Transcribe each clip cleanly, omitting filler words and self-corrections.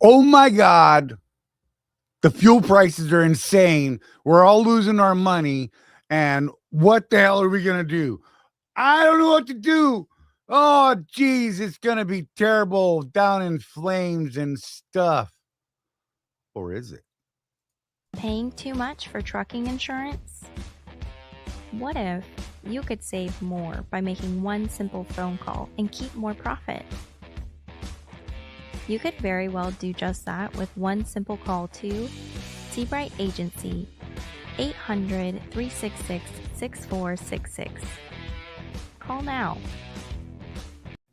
oh my God, the fuel prices are insane. We're all losing our money. And what the hell are we going to do? I don't know what to do. Oh, geez, it's going to be terrible, down in flames and stuff. Or is it? Paying too much for trucking insurance? What if you could save more by making one simple phone call and keep more profit? You could very well do just that with one simple call to Seabright Agency, 800-366-6466. Call now.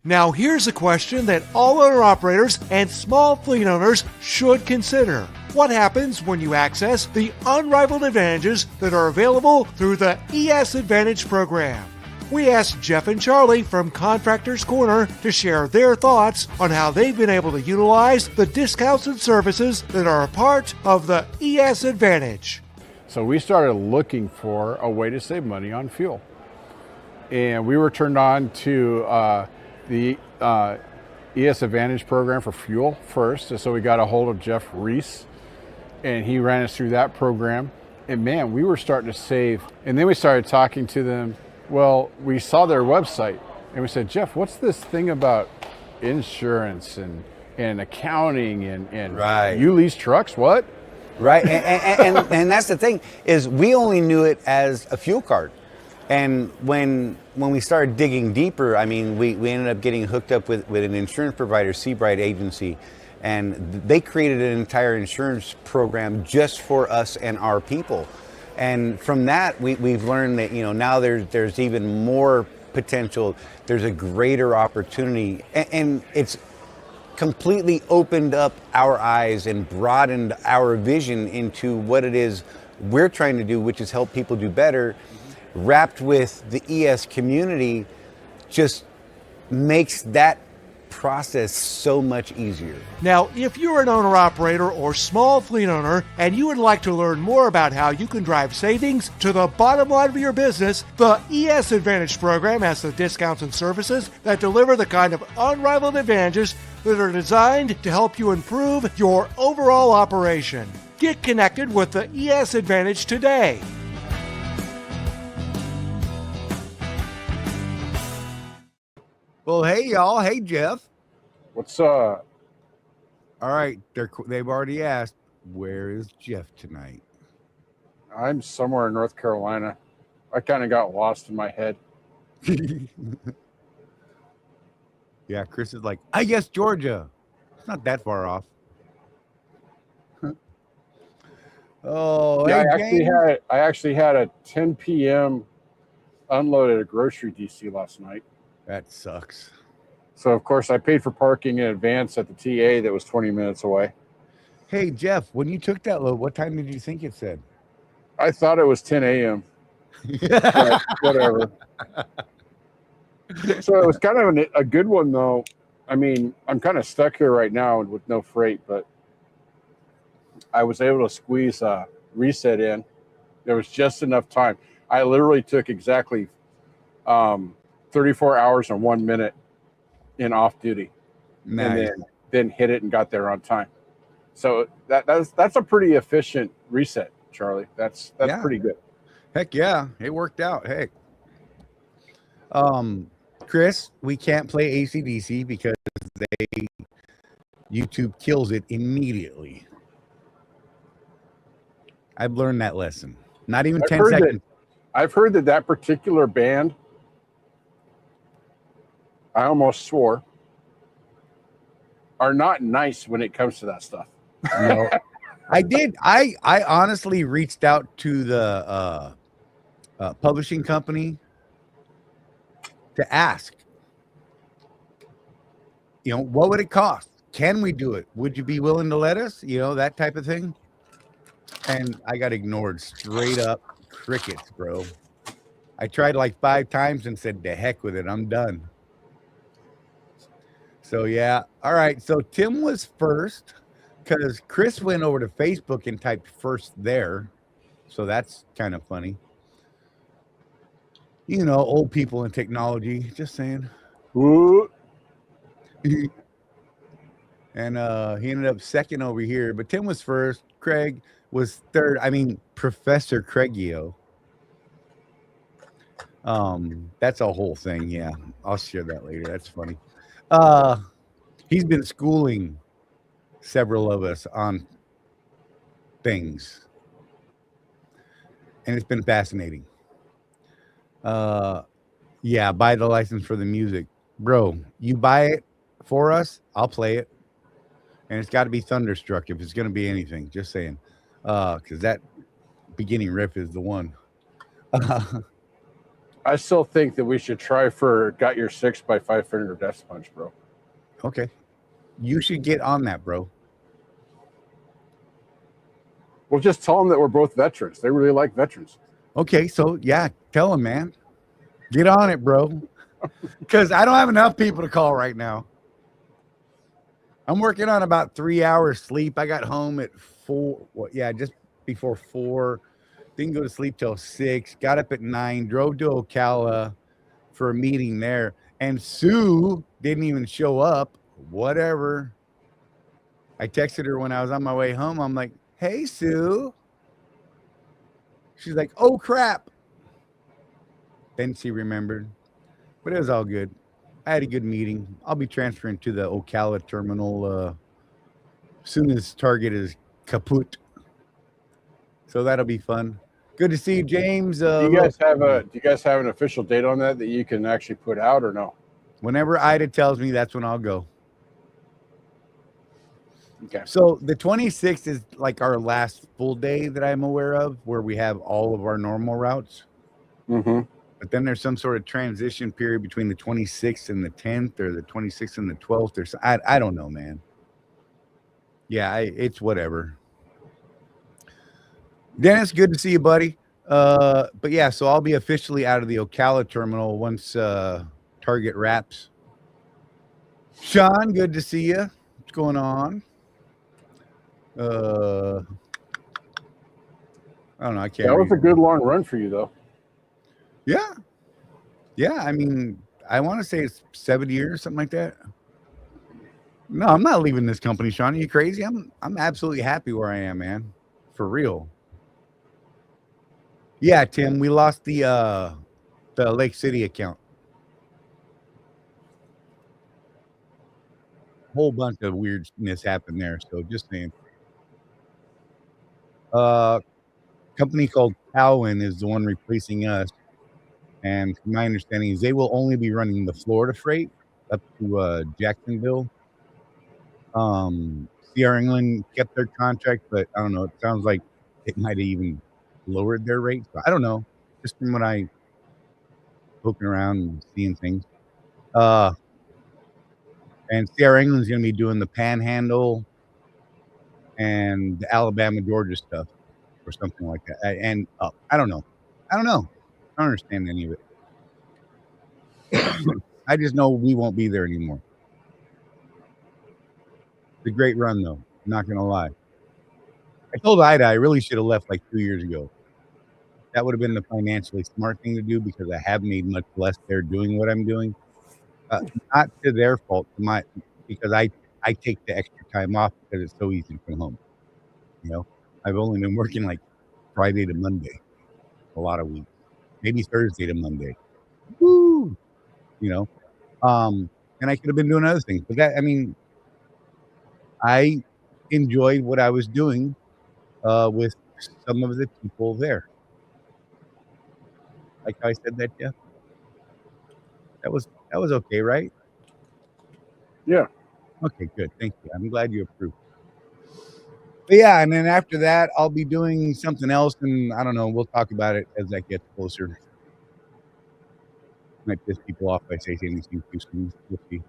Now here's a question that all owner-operators and small fleet owners should consider. What happens when you access the unrivaled advantages that are available through the ES Advantage program? We asked Jeff and Charlie from Contractors Corner to share their thoughts on how they've been able to utilize the discounts and services that are a part of the ES Advantage. So we started looking for a way to save money on fuel. And we were turned on to the ES Advantage program for fuel first. And so we got a hold of Jeff Reese, and he ran us through that program. And man, we were starting to save. And then we started talking to them. Well, we saw their website and we said, Jeff, what's this thing about insurance and accounting and Right. You lease trucks? What? Right, and that's the thing, is we only knew it as a fuel card. And when we started digging deeper, I mean, we ended up getting hooked up with an insurance provider, Seabright Agency, and they created an entire insurance program just for us and our people. And from that, we've learned that, now there's even more potential. There's a greater opportunity, and it's completely opened up our eyes and broadened our vision into what it is we're trying to do, which is help people do better. Wrapped with the ES community just makes that process so much easier. Now, if you're an owner-operator or small fleet owner and you would like to learn more about how you can drive savings to the bottom line of your business, the ES Advantage program has the discounts and services that deliver the kind of unrivaled advantages that are designed to help you improve your overall operation. Get connected with the ES Advantage today. Well, hey, y'all. Hey, Jeff. What's up? All right. They've already asked, where is Jeff tonight? I'm somewhere in North Carolina. I kind of got lost in my head. Yeah, Chris is like, I guess Georgia. It's not that far off. Oh, Yeah, hey, I actually had a 10 p.m. unload at a grocery DC last night. that sucks. So, of course, I paid for parking in advance at the TA that was 20 minutes away. Hey, Jeff, when you took that load, what time did you think it said? I thought it was 10 a.m. But whatever. So it was kind of a good one, though. I mean, I'm kind of stuck here right now with no freight, but I was able to squeeze a reset in. There was just enough time. I literally took exactly 34 hours and 1 minute in off duty, Nice. and then hit it and got there on time. So that's a pretty efficient reset, Charlie. That's Yeah. pretty good. Heck yeah, it worked out. Heck. Chris, we can't play AC/DC because YouTube kills it immediately. I've learned that lesson. Not even 10 seconds. I've heard that particular band, I almost swore, are not nice when it comes to that stuff. No. I did. I honestly reached out to the publishing company to ask, what would it cost? Can we do it? Would you be willing to let us? That type of thing. And I got ignored straight up. Crickets, bro. I tried like 5 times and said, the heck with it. I'm done. So, yeah. All right. So Tim was first because Chris went over to Facebook and typed first there. So that's kind of funny. Old people in technology. Just saying. Ooh. and he ended up second over here. But Tim was first. Craig was third. I mean, Professor Craigio. That's a whole thing. Yeah, I'll share that later. That's funny. He's been schooling several of us on things, and it's been fascinating. Yeah, buy the license for the music, bro. You buy it for us, I'll play it, and it's got to be Thunderstruck if it's going to be anything. Just saying, because that beginning riff is the one. I still think that we should try for Got Your 6 by 5 Finger Death Punch, bro. Okay, you should get on that, bro. We'll just tell them that we're both veterans. They really like veterans. Okay, so yeah, tell them, man. Get on it, bro. Because I don't have enough people to call right now. I'm working on about 3 hours sleep. I got home at 4. Just before 4. Didn't go to sleep till 6. Got up at 9. Drove to Ocala for a meeting there. And Sue didn't even show up. Whatever. I texted her when I was on my way home. I'm like, hey, Sue. She's like, oh, crap. Then she remembered. But it was all good. I had a good meeting. I'll be transferring to the Ocala terminal as soon as Target is kaput. So that'll be fun. Good to see you, James. Do you guys have an official date on that you can actually put out or no? Whenever Ida tells me, that's when I'll go. Okay. So the 26th is like our last full day that I'm aware of, where we have all of our normal routes. Mm-hmm. But then there's some sort of transition period between the 26th and the 10th, or the 26th and the 12th, or I don't know, man. Yeah, it's whatever. Dennis, good to see you, buddy. But yeah, so I'll be officially out of the Ocala terminal once Target wraps. Sean, good to see you. What's going on? I don't know. I can't. That was a good long run for you, though. Yeah. I mean, I want to say it's 70 years, something like that. No, I'm not leaving this company, Sean. Are you crazy? I'm absolutely happy where I am, man. For real. Yeah, Tim, we lost the Lake City account. Whole bunch of weirdness happened there. So just saying. Company called Cowan is the one replacing us. And from my understanding is they will only be running the Florida freight up to Jacksonville. CR England kept their contract, but I don't know. It sounds like it might have even lowered their rates. I don't know. Just from what I poking around and seeing things. And CR England's going to be doing the Panhandle and the Alabama, Georgia stuff or something like that. And I don't know. I don't understand any of it. I just know we won't be there anymore. It's a great run, though. I'm not going to lie. I told Ida I really should have left like 2 years ago. That would have been the financially smart thing to do because I have made much less there doing what I'm doing. Not to their fault, because I take the extra time off because it's so easy to come home. You know, I've only been working like Friday to Monday, a lot of weeks, maybe Thursday to Monday. Woo! You know, and I could have been doing other things, but I enjoyed what I was doing with some of the people there. Like how I said that, Jeff. That was okay, right? Yeah. Okay, good. Thank you. I'm glad you approved. But yeah, and then after that, I'll be doing something else, and I don't know. We'll talk about it as that gets closer. Might piss people off by saying anything too soon. We'll see.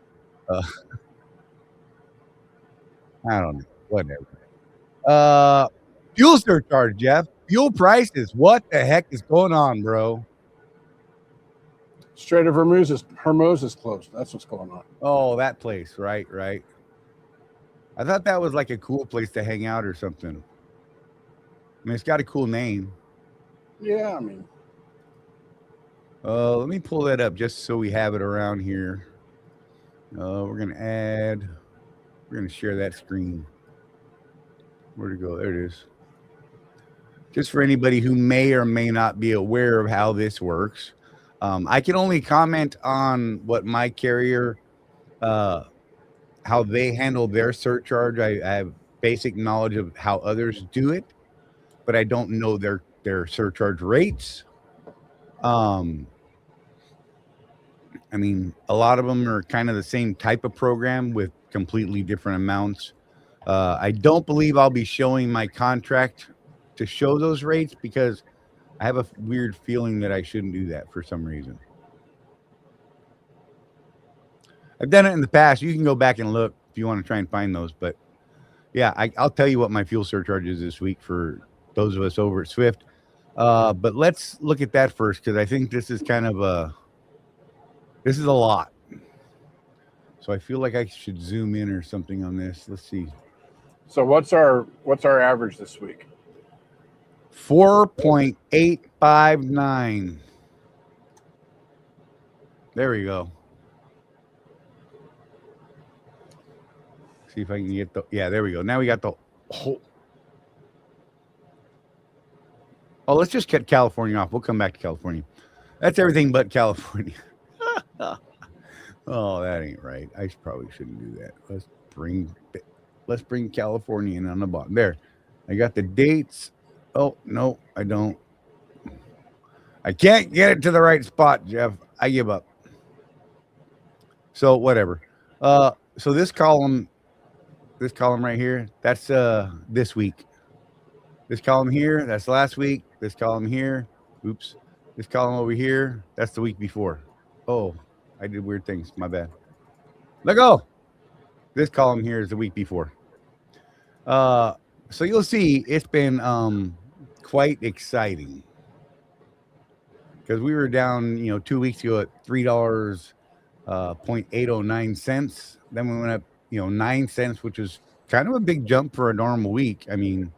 I don't know. Whatever. Fuel surcharge, Jeff. Fuel prices. What the heck is going on, bro? Strait of Hormuz is closed. That's what's going on. Oh, that place. Right. I thought that was like a cool place to hang out or something. I mean, it's got a cool name. Yeah, I mean. Let me pull that up just so we have it around here. We're going to add We're going to share that screen. Where'd it go? There it is. Just for anybody who may or may not be aware of how this works. I can only comment on what my carrier, how they handle their surcharge. I have basic knowledge of how others do it, but I don't know their surcharge rates. I mean, a lot of them are kind of the same type of program with completely different amounts. I don't believe I'll be showing my contract to show those rates because I have a weird feeling that I shouldn't do that for some reason. I've done it in the past. You can go back and look if you want to try and find those. But yeah, I'll tell you what my fuel surcharge is this week for those of us over at Swift. But let's look at that first because I think this is kind of this is a lot. So I feel like I should zoom in or something on this. Let's see. So what's our average this week? 4.859. There we go. See if I can get yeah, there we go. Now we got the whole. Oh, let's just cut California off. We'll come back to California. That's everything but California. Oh, that ain't right. I probably shouldn't do that. Let's bring California in on the bottom. There. I got the dates. Oh, no, I don't. I can't get it to the right spot, Jeff. I give up. So whatever. So this column right here, that's this week. This column here, that's last week. This column here, oops. This column over here, that's the week before. Oh, I did weird things. My bad. Let go. This column here is the week before. So you'll see it's been quite exciting because we were down, 2 weeks ago at $3.809. Then we went up, 9 cents, which is kind of a big jump for a normal week. I mean,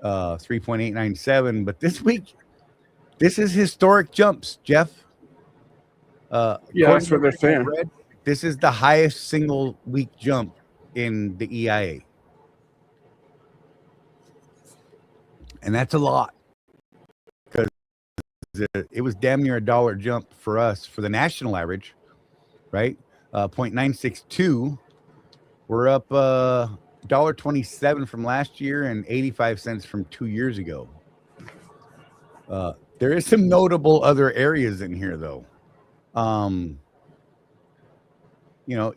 3.897. But this week, this is historic jumps, Jeff. Yeah, that's what they're saying. This is the highest single week jump in the EIA. And that's a lot because it was damn near $1 jump for us for the national average, right? 0.962. We're up $1.27 from last year and 85 cents from 2 years ago. There is some notable other areas in here, though.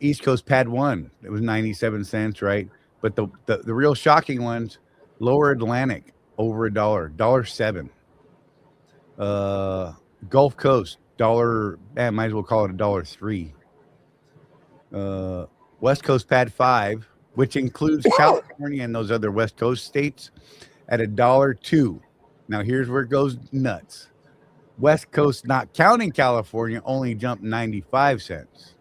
East Coast Pad 1, it was 97 cents, right? But the real shocking ones, Lower Atlantic, over $1, $1.07. Gulf Coast, might as well call it $1.03. West Coast Pad 5, which includes California and those other West Coast states, at $1.02. Now here's where it goes nuts. West Coast, not counting California, only jumped 95 cents.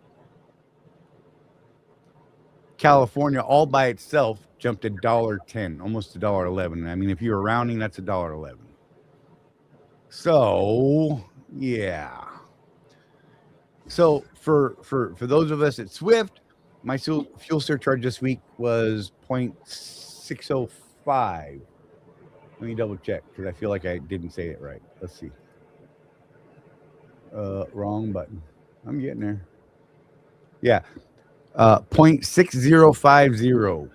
California all by itself jumped $1.10, almost $1.11. I mean, if you were rounding, that's $1.11. So, yeah. So for those of us at Swift, my fuel surcharge this week was 0.605. Let me double check because I feel like I didn't say it right. Let's see. Wrong button. I'm getting there. Yeah. 0.6050.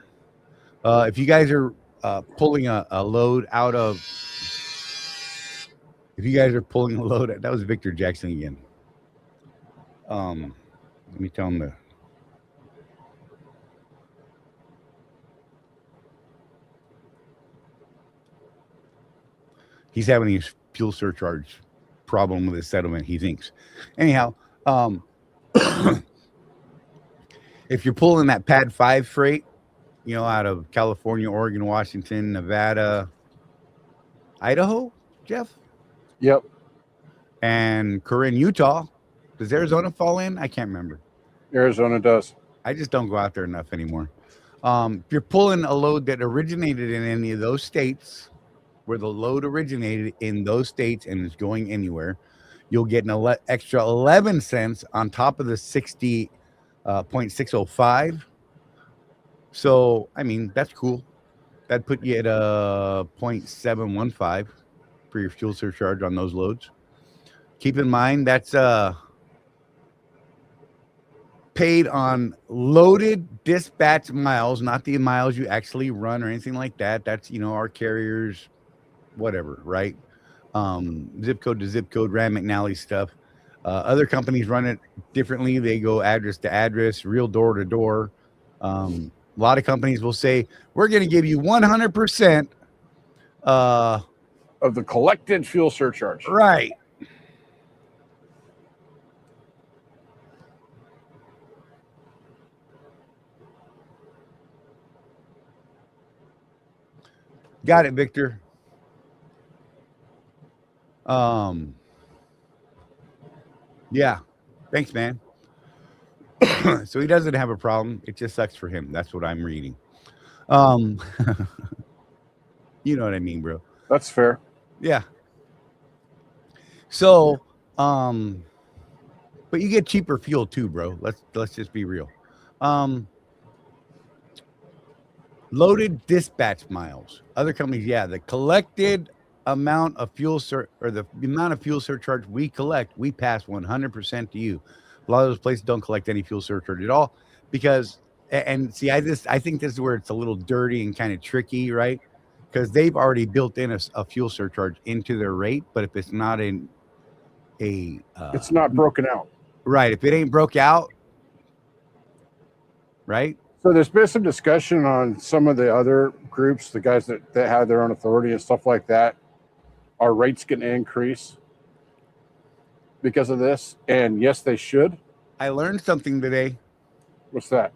If you guys are pulling a load out of, that was Victor Jackson again. Let me tell him to. He's having a fuel surcharge problem with his settlement, he thinks. Anyhow, if you're pulling that Pad 5 freight, out of California, Oregon, Washington, Nevada, Idaho, Jeff? Yep. And Corinne, Utah. Does Arizona fall in? I can't remember. Arizona does. I just don't go out there enough anymore. If you're pulling a load that originated in any of those states, where the load originated in those states and is going anywhere, you'll get an extra 11 cents on top of the 60.605 So, I mean, that's cool. That'd put you at a 0.715 for your fuel surcharge on those loads. Keep in mind that's paid on loaded dispatch miles, not the miles you actually run or anything like that. That's, our carriers, whatever, right? Zip code to zip code, Rand McNally stuff. Other companies run it differently. They go address to address, real door to door. A lot of companies will say, we're going to give you 100% Of the collected fuel surcharge. right. Got it, Victor. Yeah. Thanks, man. So he doesn't have a problem. It just sucks for him. That's what I'm reading. You know what I mean, bro. That's fair. Yeah. So, but you get cheaper fuel too, bro. Let's just be real. Loaded dispatch miles. Other companies, yeah, the collected amount of fuel or the amount of fuel surcharge we collect, we pass 100% to you. A lot of those places don't collect any fuel surcharge at all because, and see, I think this is where it's a little dirty and kind of tricky, right? Because they've already built in a fuel surcharge into their rate, but if it's not in it's not broken out, right? If it ain't broke out, right? So there's been some discussion on some of the other groups, the guys that have their own authority and stuff like that. Are rates going to increase because of this? And yes, they should. I learned something today. What's that?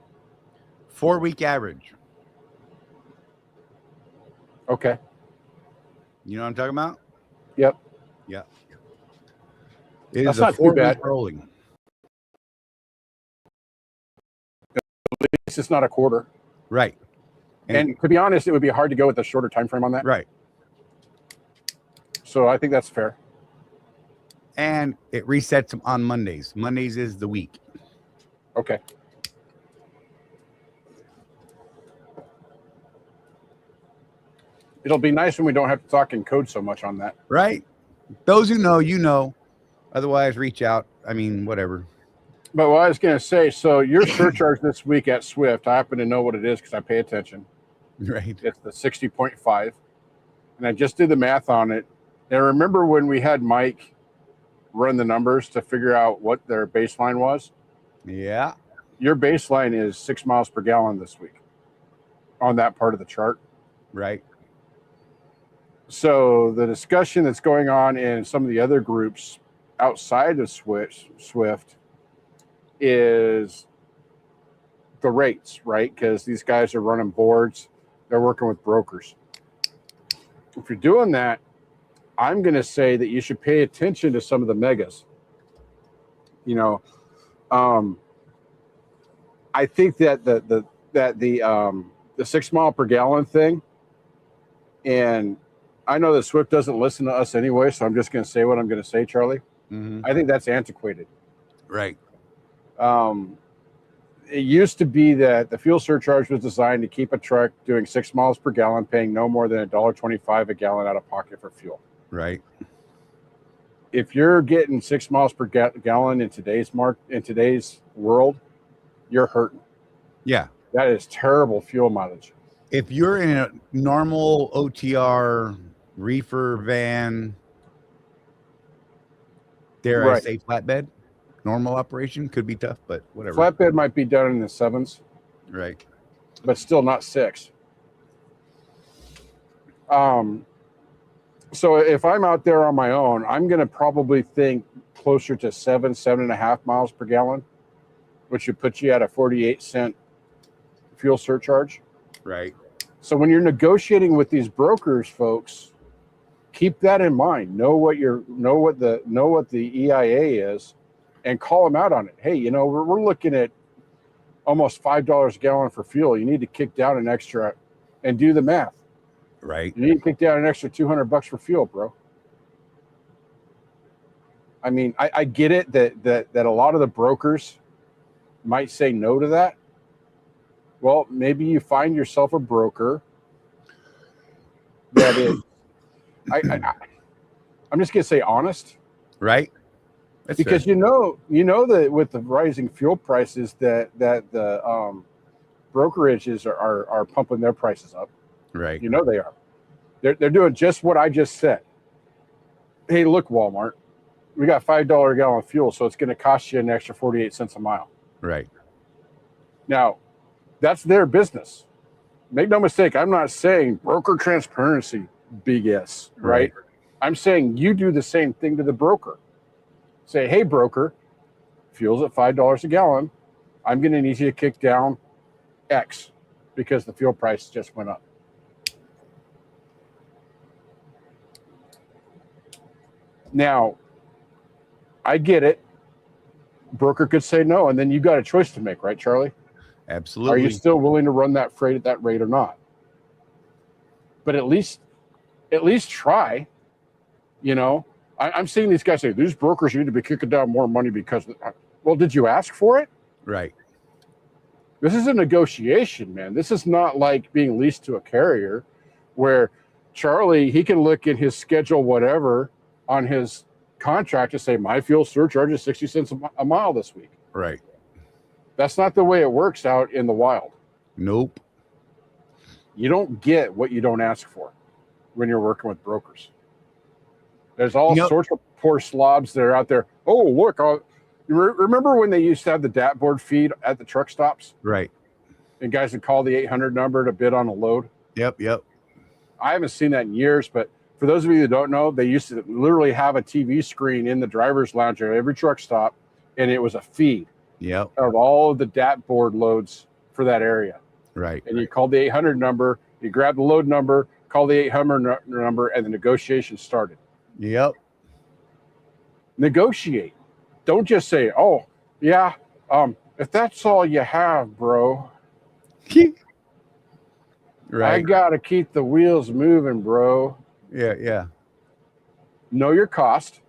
4-week average. Okay. You know what I'm talking about? Yep. Yeah. It That's is a not too 4-week bad. rolling. At least it's not a quarter. Right. And to be honest, it would be hard to go with a shorter time frame on that. Right. So I think that's fair. And it resets them on Mondays. Mondays is the week. Okay. It'll be nice when we don't have to talk in code so much on that. Right. Those who know, you know. Otherwise, reach out. I mean, whatever. But what I was going to say, so your surcharge this week at Swift, I happen to know what it is because I pay attention. Right. It's the 60.5. And I just did the math on it. And remember when we had Mike run the numbers to figure out what their baseline was? Yeah. Your baseline is 6 miles per gallon this week on that part of the chart. Right. So the discussion that's going on in some of the other groups outside of Swift is the rates, right? Because these guys are running boards. They're working with brokers. If you're doing that, I'm going to say that you should pay attention to some of the megas. I think that the 6 mile per gallon thing, and I know that Swift doesn't listen to us anyway, so I'm just going to say what I'm going to say, Charlie. Mm-hmm. I think that's antiquated. Right. It used to be that the fuel surcharge was designed to keep a truck doing 6 miles per gallon, paying no more than $1.25 a gallon out of pocket for fuel. Right. If you're getting 6 miles per gallon in today's world, you're hurting. Yeah. That is terrible fuel mileage. If you're in a normal OTR reefer van, dare I say flatbed, normal operation could be tough, but whatever. Flatbed might be done in the 7s. Right. But still not 6. So if I'm out there on my own, I'm going to probably think closer to 7.5 miles per gallon, which would put you at a 48-cent fuel surcharge. Right. So when you're negotiating with these brokers, folks, keep that in mind. Know what the EIA is, and call them out on it. Hey, we're looking at almost $5 a gallon for fuel. You need to kick down an extra, and do the math. Right. You need to kick down an extra $200 for fuel, bro. I mean, I get it that a lot of the brokers might say no to that, Well, maybe you find yourself a broker that is, I'm just going to say honest. Right. That's Because fair. you know that with the rising fuel prices that the brokerages are pumping their prices up. Right. You know they are. They're doing just what I just said. Hey, look, Walmart, we got $5 a gallon fuel, so it's going to cost you an extra 48 cents a mile. Right. Now, that's their business. Make no mistake, I'm not saying broker transparency, BS, right? I'm saying you do the same thing to the broker. Say, hey, broker, fuel's at $5 a gallon. I'm going to need you to kick down X because the fuel price just went up. Now, I get it. Broker could say no, and then you got a choice to make, right, Charlie? Absolutely. Are you still willing to run that freight at that rate or not? But at least try. You know, I'm seeing these guys say these brokers need to be kicking down more money because, well, did you ask for it? Right. This is a negotiation, man. This is not like being leased to a carrier where Charlie, he can look at his schedule, whatever, on his contract to say my fuel surcharge is 60 cents a mile this week. Right. That's not the way it works out in the wild. Nope. You don't get what you don't ask for when you're working with brokers. There's all sorts of poor slobs that are out there. Oh, look, you remember when they used to have the DAT board feed at the truck stops? Right. And guys would call the 800 number to bid on a load? Yep. I haven't seen that in years, but for those of you that don't know, they used to literally have a TV screen in the driver's lounge at every truck stop, and it was a feed of all of the DAT board loads for that area. Right. And you called the 800 number, you grabbed the load number, called the 800 number, and the negotiation started. Yep. Negotiate. Don't just say, oh, yeah, if that's all you have, bro. Right. I got to keep the wheels moving, bro. Yeah. Know your cost.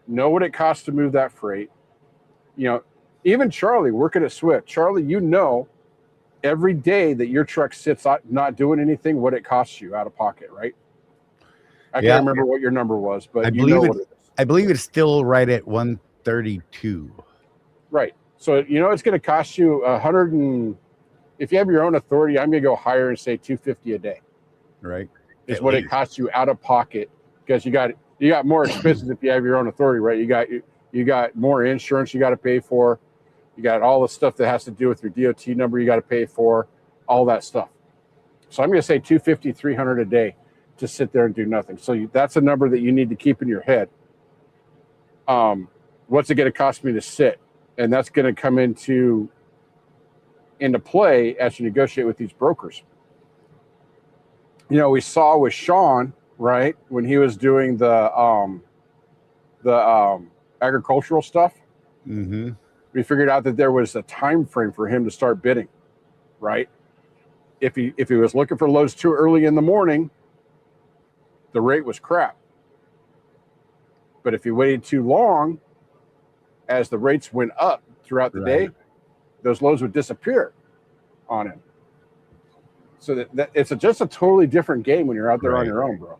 Know what it costs to move that freight. You know, even Charlie working at Swift. Charlie, you know every day that your truck sits not doing anything, what it costs you out of pocket, right? I can't remember what your number was, but I believe it's still right at 132. Right. So, you know, it's going to cost you if you have your own authority, I'm going to go higher and say $250 a day. Right. Is what it costs you out of pocket, because you got more expenses if you have your own authority, right? You got more insurance you got to pay for. You got all the stuff that has to do with your DOT number you got to pay for, all that stuff. So I'm going to say $250, $300 a day to sit there and do nothing. So that's a number that you need to keep in your head. What's it going to cost me to sit? And that's going to come into play as you negotiate with these brokers. You know, we saw with Sean, right, when he was doing the agricultural stuff. Mm-hmm. We figured out that there was a time frame for him to start bidding, right? If he was looking for loads too early in the morning, the rate was crap. But if he waited too long, as the rates went up throughout the day, those loads would disappear on him. So that it's just a totally different game when you're out there on your own, bro.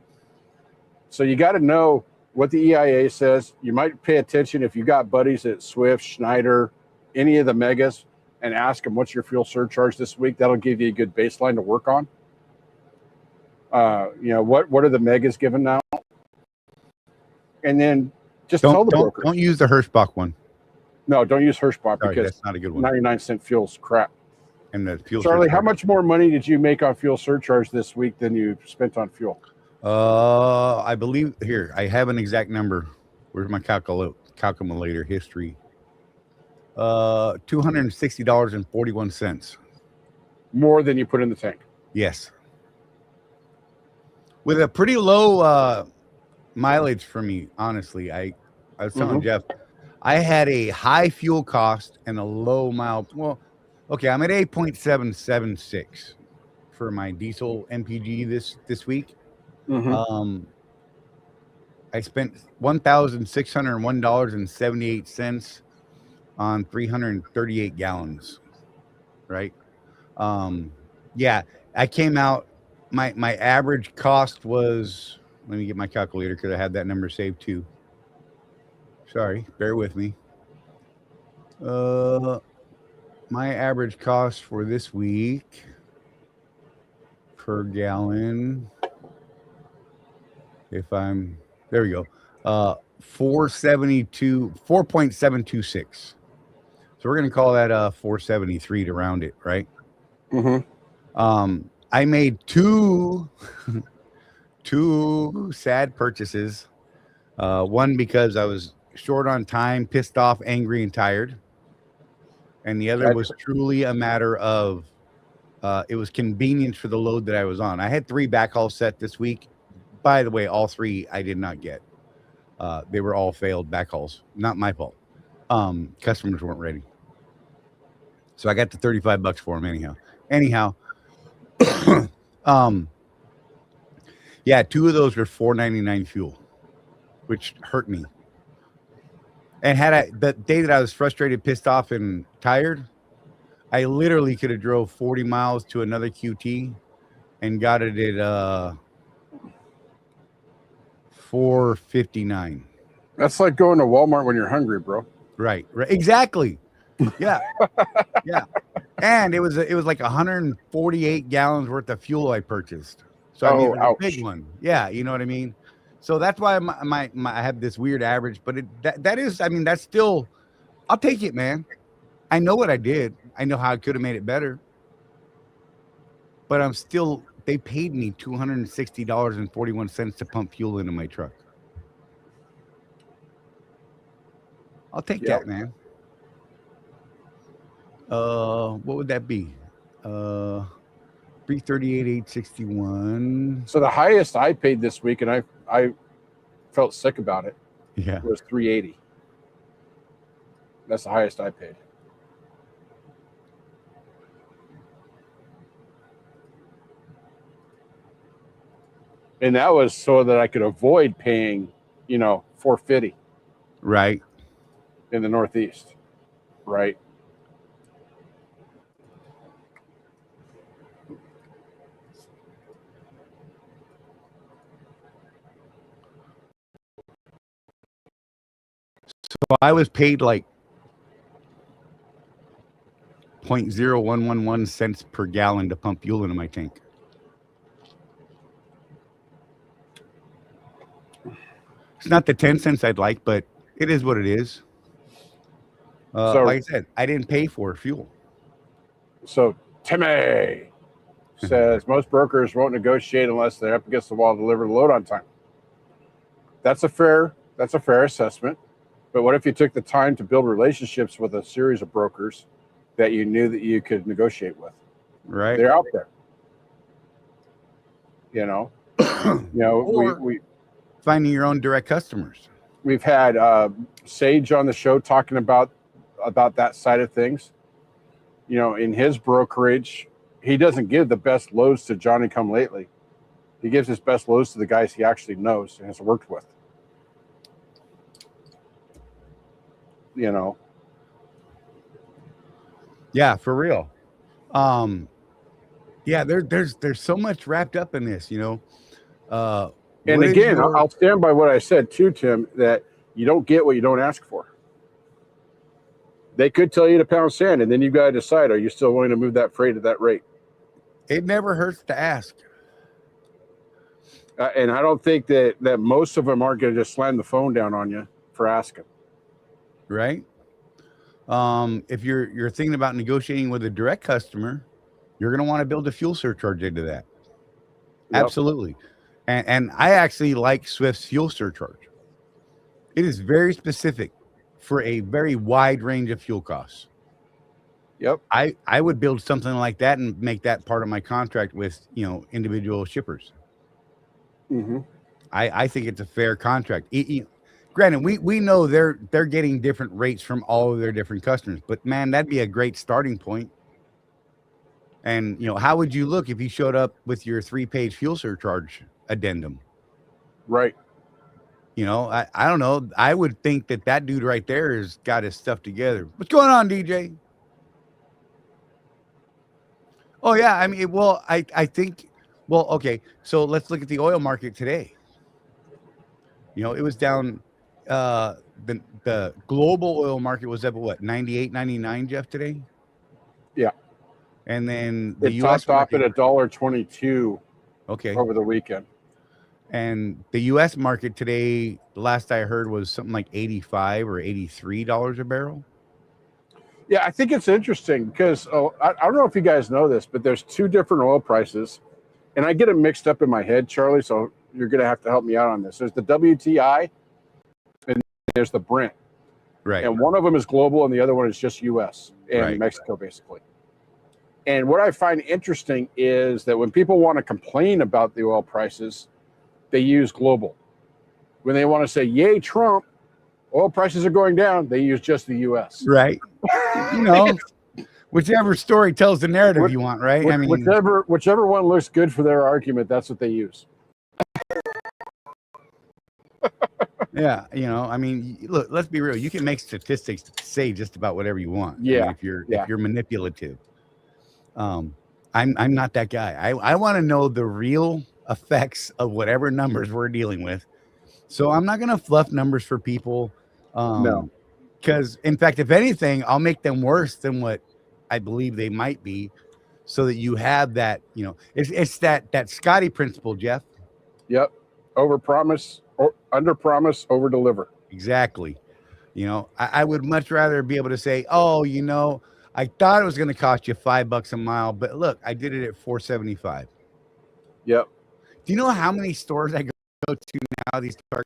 So you got to know what the EIA says. You might pay attention if you got buddies at Swift, Schneider, any of the megas, and ask them, what's your fuel surcharge this week? That'll give you a good baseline to work on. You know, what are the megas giving now? And then just tell the broker. Don't use the Hirschbach one. No, don't use Hirschbach because that's not a good one. 99-cent fuel's crap. And the fuel Charlie, surcharge. how much more money did you make on fuel surcharge this week than you spent on fuel? I believe here I have an exact number. Where's my calculator history? $260.41. More than you put in the tank. Yes. With a pretty low mileage for me, honestly. I was telling Jeff, I had a high fuel cost and a low mile. Well, okay, I'm at 8.776 for my diesel MPG this week. I spent $1,601.78 on 338 gallons, right? Yeah, I came out. My average cost was. Let me get my calculator because I had that number saved too. Sorry, bear with me. My average cost for this week per gallon. If I'm there, we go. 4.726. So we're gonna call that 473 to round it, right? Mm-hmm. I made two sad purchases. One because I was short on time, pissed off, angry, and tired. And the other was truly a matter of it was convenience for the load that I was on. I had 3 backhauls set this week. By the way, all 3 I did not get. They were all failed backhauls. Not my fault. Customers weren't ready. So I got the $35 for them anyhow. Yeah, 2 of those were $4.99 fuel, which hurt me. And the day that I was frustrated, pissed off, and tired, I literally could have drove 40 miles to another QT and got it at $4.59. That's like going to Walmart when you're hungry, bro. Right. Exactly. Yeah. Yeah. And it was like 148 gallons worth of fuel I purchased. So I mean, it was a big one. Yeah, you know what I mean? So that's why I have this weird average, but that is, I mean, that's still, I'll take it, man. I know what I did. I know how I could have made it better. But they paid me $260.41 to pump fuel into my truck. I'll take that, man. What would that be? 338,861. So the highest I paid this week, and I felt sick about it. Yeah, it was 380. That's the highest I paid. And that was so that I could avoid paying, $450. Right. In the Northeast. Right. So I was paid like 0.0111 cents per gallon to pump fuel into my tank. It's not the 10 cents I'd like, but it is what it is. Like I said, I didn't pay for fuel. So Timmy says most brokers won't negotiate unless they're up against the wall to deliver the load on time. That's a fair assessment. But what if you took the time to build relationships with a series of brokers that you knew that you could negotiate with? Right. They're out there. We finding your own direct customers. We've had Sage on the show talking about that side of things. In his brokerage, he doesn't give the best loads to Johnny come lately. He gives his best loads to the guys he actually knows and has worked with. Yeah, for real. Yeah, there's so much wrapped up in this, And again, I'll stand by what I said too, Tim, that you don't get what you don't ask for. They could tell you to pound sand, and then you've got to decide, are you still willing to move that freight at that rate? It never hurts to ask. And I don't think that most of them aren't going to just slam the phone down on you for asking. Right. If you're thinking about negotiating with a direct customer, you're going to want to build a fuel surcharge into that. Yep. Absolutely. And I actually like Swift's fuel surcharge. It is very specific for a very wide range of fuel costs. Yep. I would build something like that and make that part of my contract with, individual shippers. Mm-hmm. I think it's a fair contract. Granted, we know they're getting different rates from all of their different customers, but man, that'd be a great starting point. And how would you look if you showed up with your 3-page fuel surcharge addendum? Right. I don't know. I would think that dude right there has got his stuff together. What's going on, DJ? Oh yeah, I mean, well, I think, well, okay, so let's look at the oil market today. You know, it was down. The global oil market was up at what, 98, 99, Jeff, today, Yeah. and then the It U.S. topped off at market. $1.22 Okay, over the weekend. and the U.S. market today, the last I heard, was something like $85 or $83 a barrel. Yeah, I think it's interesting because I don't know if you guys know this, but there's two different oil prices, and I get them mixed up in my head, Charlie. So you're going to have to help me out on this. There's the WTI, and there's the Brent, Right. and one of them is global, and the other one is just U.S. and Right. Mexico, basically. And what I find interesting is that when people want to complain about the oil prices, they use global. When they want to say, "Yay, Trump! Oil prices are going down," they use just the U.S. Right. You know, whichever story tells the narrative you want, right? I mean, whichever one looks good for their argument, that's what they use. yeah, you know, I mean, look, let's be real. You can make statistics to say just about whatever you want. I Yeah, mean, if you're manipulative. I'm not that guy. I want to know the real effects of whatever numbers we're dealing with. So I'm not going to fluff numbers for people. No. Because in fact, if anything, I'll make them worse than what I believe they might be, so that you have that, you know, it's that Scotty principle, Jeff. Yep. Over promise, or under promise, over deliver. Exactly. You know, I would much rather be able to say, oh, you know, I thought it was going to cost you $5 a mile, but look, I did it at $4.75. Yep. Do you know how many stores I go to now? These car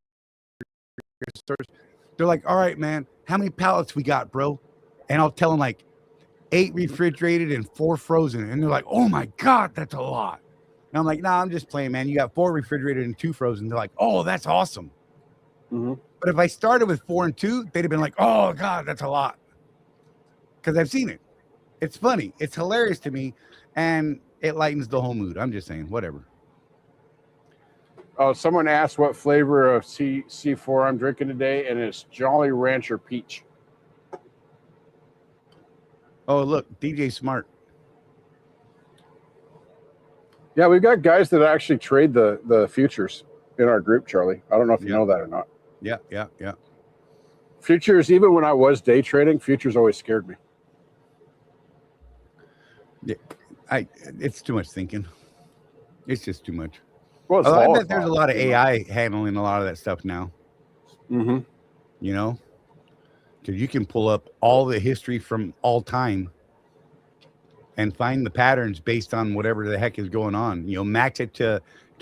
stores, they're like, all right, man, how many pallets we got, bro? And I'll tell them like 8 refrigerated and 4 frozen. And they're like, oh my God, that's a lot. And I'm like, nah, I'm just playing, man. You got 4 refrigerated and 2 frozen. They're like, oh, that's awesome. Mm-hmm. But if I started with 4 and 2, they'd have been like, oh God, that's a lot. Because I've seen it. It's funny. It's hilarious to me. And it lightens the whole mood. I'm just saying, whatever. Oh, someone asked what flavor of C4 I'm drinking today, and it's Jolly Rancher Peach. Oh, look, DJ Smart. Yeah, we've got guys that actually trade the futures in our group, Charlie. I don't know if you know that or not. Yeah. Futures, even when I was day trading, futures always scared me. Yeah, it's too much thinking. It's just too much. Well, it's I bet there's a lot of AI handling a lot of that stuff now. Mm-hmm. You know, because you can pull up all the history from all time and find the patterns based on whatever the heck is going on. You know, match it to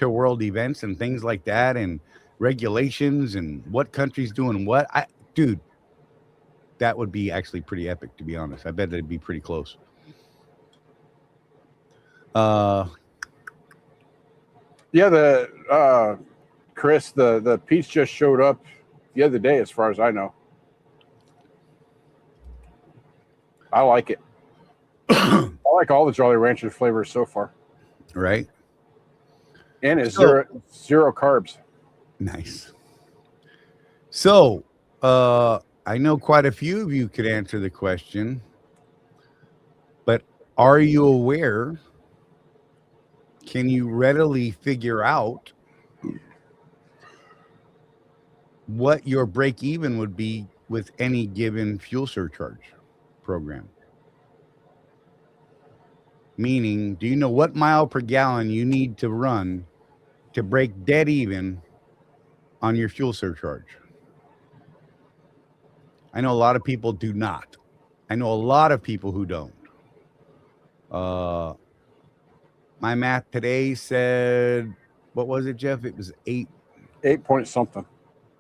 world events and things like that, and regulations and what country's doing what. Dude, that would be actually pretty epic, to be honest. I bet it'd be pretty close. Yeah, Chris, the piece just showed up the other day, as far as I know. I like it. I like all the Jolly Rancher flavors so far. Right. And it's zero carbs. Nice. So, I know quite a few of you could answer the question, but are you aware? Can you readily figure out what your break even would be with any given fuel surcharge program? Meaning, do you know what mile per gallon you need to run to break dead even on your fuel surcharge? I know a lot of people do not. I know a lot of people who don't. My math today said, what was it, Jeff? It was 8 point something.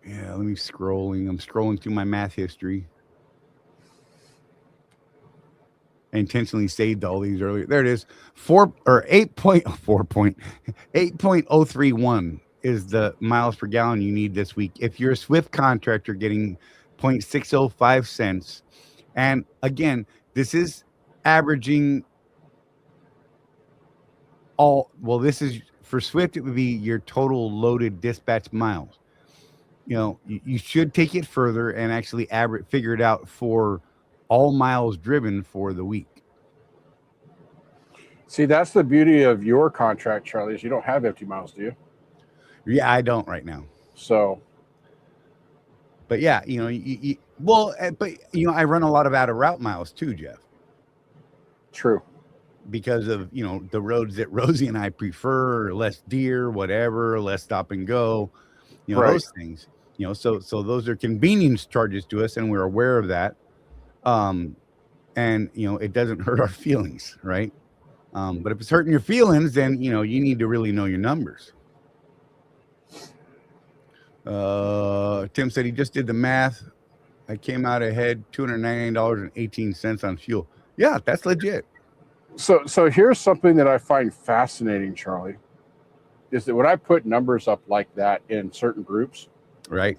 Yeah, let me scrolling. I'm scrolling through my math history. I intentionally saved all these earlier. There it is. 8.031 is the miles per gallon you need this week. If you're a Swift contractor, getting 0.605 cents. And again, this is averaging this is for Swift, it would be your total loaded dispatch miles. You know, you should take it further and actually figure it out for all miles driven for the week. See, that's the beauty of your contract, Charlie, is you don't have empty miles, do you? Yeah, I don't right now. So, but yeah, but I run a lot of out of route miles too, Jeff, true. because of, the roads that Rosie and I prefer, less deer, whatever, less stop and go, Right. those things, so those are convenience charges to us, and we're aware of that. And, it doesn't hurt our feelings, right? But if it's hurting your feelings, then, you need to really know your numbers. Tim said he just did the math. I came out ahead $299.18 on fuel. Yeah, that's legit. So here's something that I find fascinating, Charlie, is that when I put numbers up like that in certain groups, Right.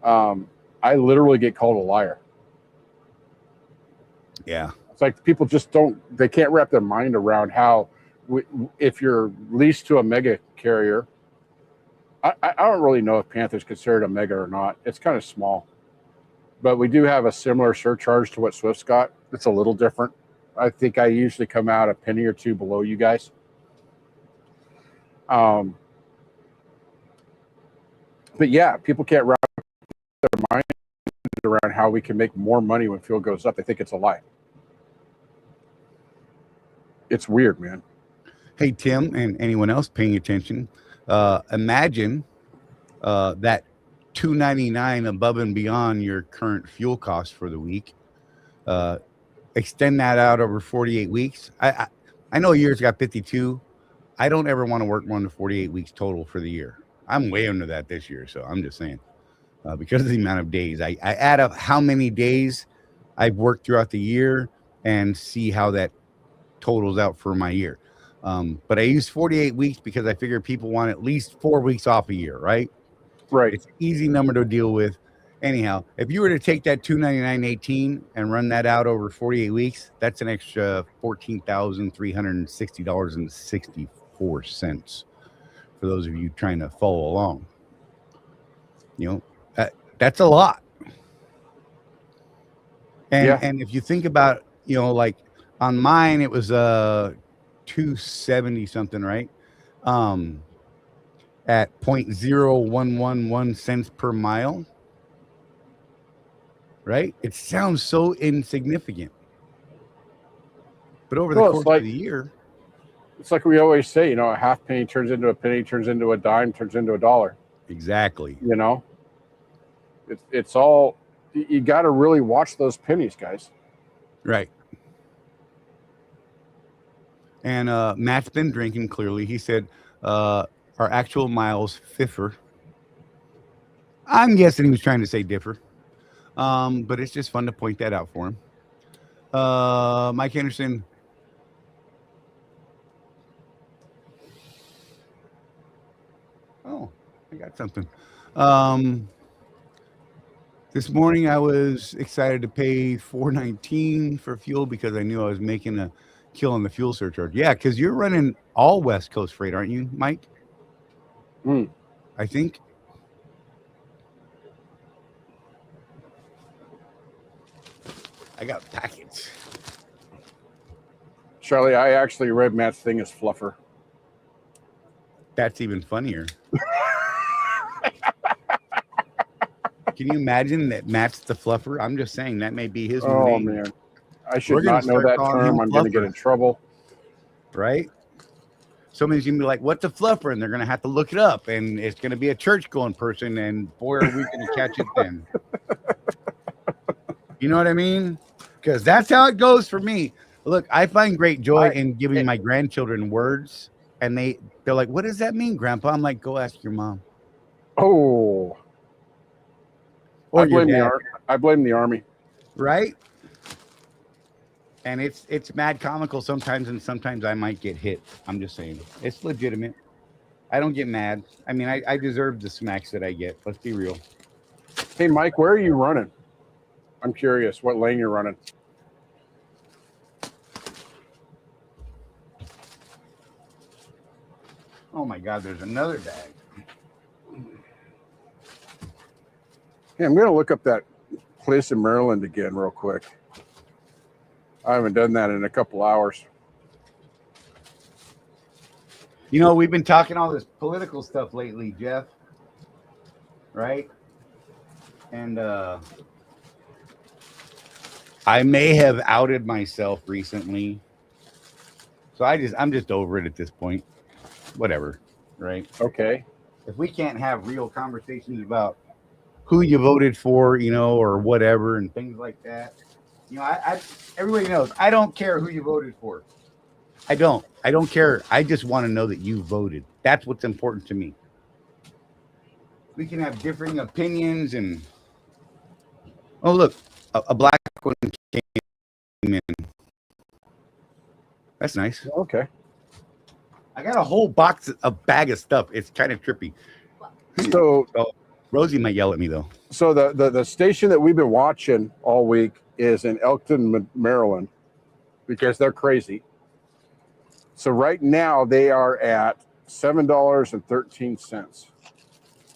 I literally get called a liar. Yeah. It's like people just they can't wrap their mind around how, if you're leased to a mega carrier, I don't really know if Panther's considered a mega or not. It's kind of small, but we do have a similar surcharge to what Swift's got. It's a little different. I think I usually come out a penny or two below you guys. But yeah, people can't wrap their mind around how we can make more money when fuel goes up. They think it's a lie. It's weird, man. Hey, Tim, and anyone else paying attention, imagine that $2.99 above and beyond your current fuel cost for the week. Extend that out over 48 weeks. I know a year's got 52. I don't ever want to work more than 48 weeks total for the year. I'm way under that this year, so I'm just saying. Because of the amount of days. I add up how many days I've worked throughout the year and see how that totals out for my year. But I use 48 weeks because I figure people want at least 4 weeks off a year, right? Right. It's an easy number to deal with. Anyhow, if you were to take that $299.18 and run that out over 48 weeks, that's an extra $14,360.64 for those of you trying to follow along. That's a lot. And if you think about, like on mine, it was 270 something, right? At 0.0111 cents per mile. Right? It sounds so insignificant. But over the course of the year, it's like we always say, a half penny turns into a penny, turns into a dime, turns into a dollar. Exactly. It's all, you got to really watch those pennies, guys. Right. And Matt's been drinking, clearly. He said our actual miles differ. I'm guessing he was trying to say differ. But it's just fun to point that out for him. Mike Anderson. Oh, I got something. This morning I was excited to pay $4.19 for fuel because I knew I was making a kill on the fuel surcharge. Yeah, because you're running all West Coast freight, aren't you, Mike? I think. I got packets. Charlie, I actually read Matt's thing as fluffer. That's even funnier. Can you imagine that Matt's the fluffer? I'm just saying that may be his name. Oh, man. I should not know that term. I'm going to get in trouble. Right? Somebody's going to be like, what's a fluffer? And they're going to have to look it up. And it's going to be a church-going person. And boy, are we going to catch it then. You know what I mean? Because that's how it goes for me. Look, I find great joy in giving my grandchildren words. And they're like, what does that mean, Grandpa? I'm like, go ask your mom. Oh. I blame the Army. Right? And it's mad comical sometimes, and sometimes I might get hit. I'm just saying. It's legitimate. I don't get mad. I mean, I deserve the smacks that I get. Let's be real. Hey, Mike, where are you running? I'm curious what lane you're running. Oh, my God, there's another bag. Hey, I'm going to look up that place in Maryland again real quick. I haven't done that in a couple hours. You know, we've been talking all this political stuff lately, Jeff. Right? And I may have outed myself recently. So I'm just over it at this point. Whatever. Right? Okay. If we can't have real conversations about who you voted for, you know, or whatever and things like that. You know, everybody knows I don't care who you voted for. I don't care. I just want to know that you voted. That's what's important to me. We can have differing opinions and oh look, a black one came in. That's nice. Okay. I got a whole bag of stuff. It's kind of trippy. So Rosie might yell at me though. So the station that we've been watching all week is in Elkton, Maryland, because they're crazy. So right now they are at $7.13.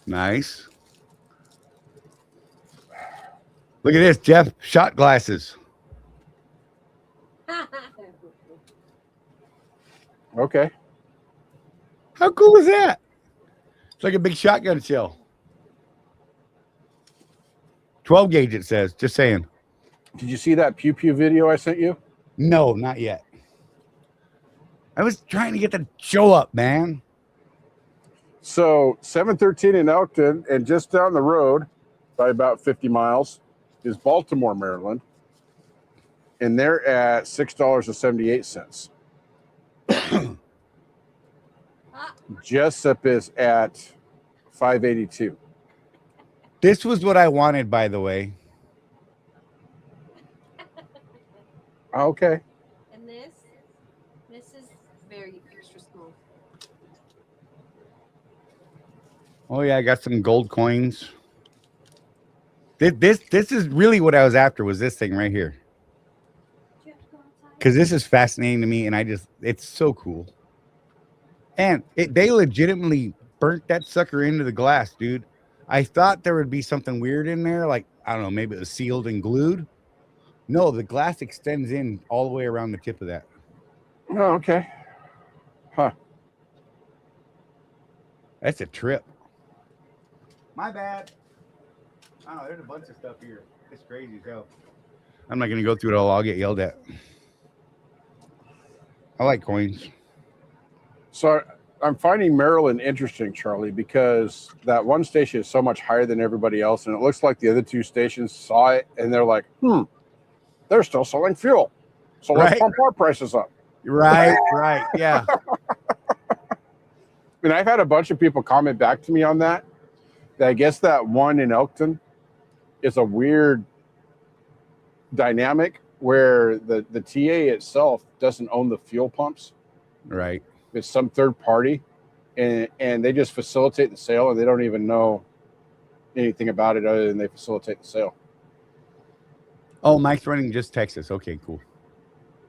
Nice. Look at this, Jeff. Shot glasses. Okay. How cool is that? It's like a big shotgun shell. 12 gauge, it says. Just saying. Did you see that pew pew video I sent you? No, not yet. I was trying to get the show up, man. So 713 in Elkton, and just down the road by about 50 miles is Baltimore, Maryland. And they're at $6.78. Jessup is at $5.82. This was what I wanted, by the way. Okay. And this is very extra small. Oh yeah, I got some gold coins. This is really what I was after, was this thing right here. Because this is fascinating to me, and it's so cool. And they legitimately burnt that sucker into the glass, dude. I thought there would be something weird in there, like, I don't know, maybe it was sealed and glued. No, the glass extends in all the way around the tip of that. Oh, okay. Huh. That's a trip. My bad. Oh, there's a bunch of stuff here. It's crazy as hell. I'm not going to go through it all. I'll get yelled at. I like coins. So I'm finding Maryland interesting, Charlie, because that one station is so much higher than everybody else, and it looks like the other two stations saw it, and they're like, they're still selling fuel, so let's pump our prices up. Right, yeah. And I've had a bunch of people comment back to me on that I guess that one in Elkton is a weird dynamic where the TA itself doesn't own the fuel pumps. Right. It's some third party, and they just facilitate the sale, and they don't even know anything about it other than they facilitate the sale. Oh, Mike's running just Texas. Okay, cool.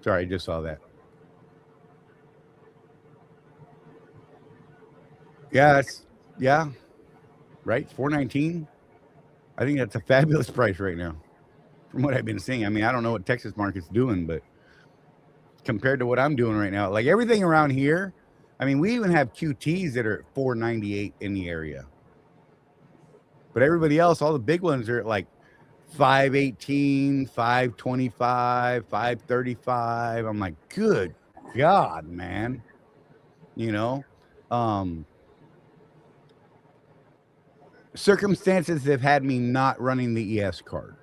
Sorry, I just saw that. Yeah, right. 419. I think that's a fabulous price right now, from what I've been seeing. I mean, I don't know what Texas market's doing, but compared to what I'm doing right now, like everything around here, I mean, we even have QTs that are at 498 in the area. But everybody else, all the big ones are at like 518, 525, 535. I'm like, good God, man. You know, circumstances have had me not running the ES card,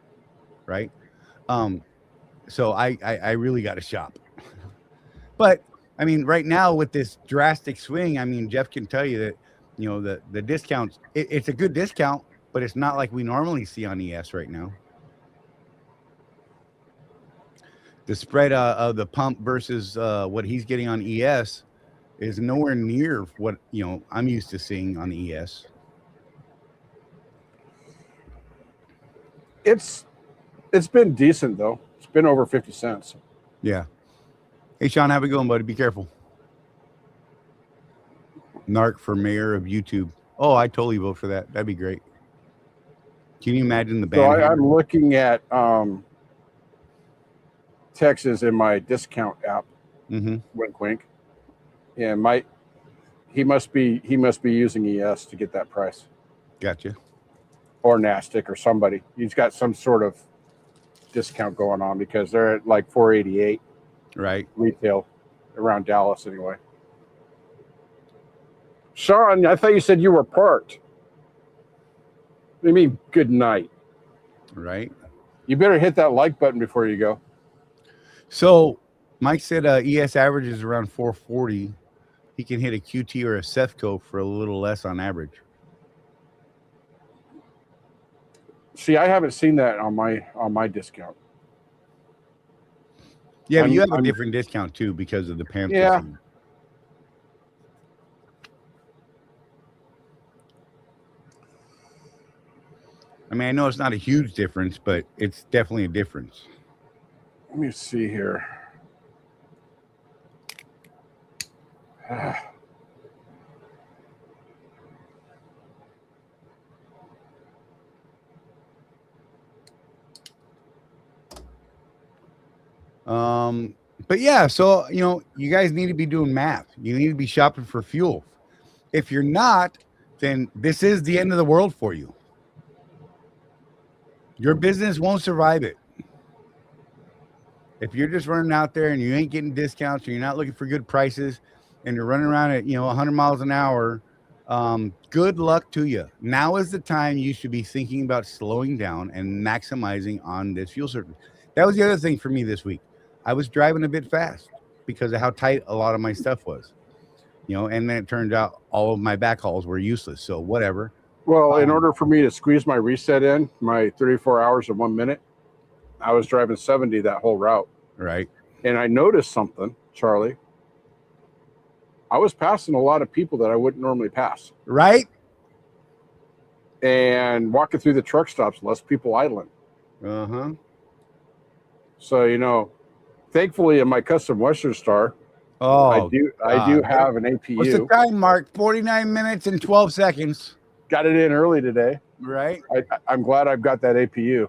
right? So I really got to shop. But I mean, right now with this drastic swing, I mean, Jeff can tell you that, you know, the discounts, it's a good discount, but it's not like we normally see on ES right now. The spread of the pump versus what he's getting on ES is nowhere near what, you know, I'm used to seeing on the ES. It's been decent though. It's been over 50 cents. Yeah. Hey Sean, how we going, buddy? Be careful. Narc for mayor of YouTube. Oh, I totally vote for that. That'd be great. Can you imagine the band? So I'm looking at Texas in my discount app. Mm-hmm. Wink, wink. Yeah, my he must be using ES to get that price, Gotcha. or NASTIC or somebody. He's got some sort of discount going on because they're at like 488 Right. retail around Dallas anyway. Sean, I thought you said you were parked. What do you mean good night? Right. You better hit that like button before you go. So Mike said ES average is around 440. He can hit a QT or a Sefco for a little less on average. See, I haven't seen that on my discount. Yeah, but you have a different discount too because of the Panther. Yeah. Thing. I mean, I know it's not a huge difference, but it's definitely a difference. Let me see here. But yeah, so you guys need to be doing math. You need to be shopping for fuel. If you're not, then this is the end of the world for you. Your business won't survive it. If you're just running out there and you ain't getting discounts, or you're not looking for good prices, and you're running around at 100 miles an hour, good luck to you. Now is the time you should be thinking about slowing down and maximizing on this fuel surcharge. That was the other thing for me this week. I was driving a bit fast because of how tight a lot of my stuff was, and then it turned out all of my backhauls were useless. So whatever. Well, in order for me to squeeze my reset in, my 34 hours and 1 minute, I was driving 70 that whole route. Right. And I noticed something, Charlie. I was passing a lot of people that I wouldn't normally pass. Right. And walking through the truck stops, less people idling. Uh-huh. So, thankfully in my custom Western Star, I do have an APU. What's the time, Mark? 49 minutes and 12 seconds. Got it in early today. Right. I'm glad I've got that APU.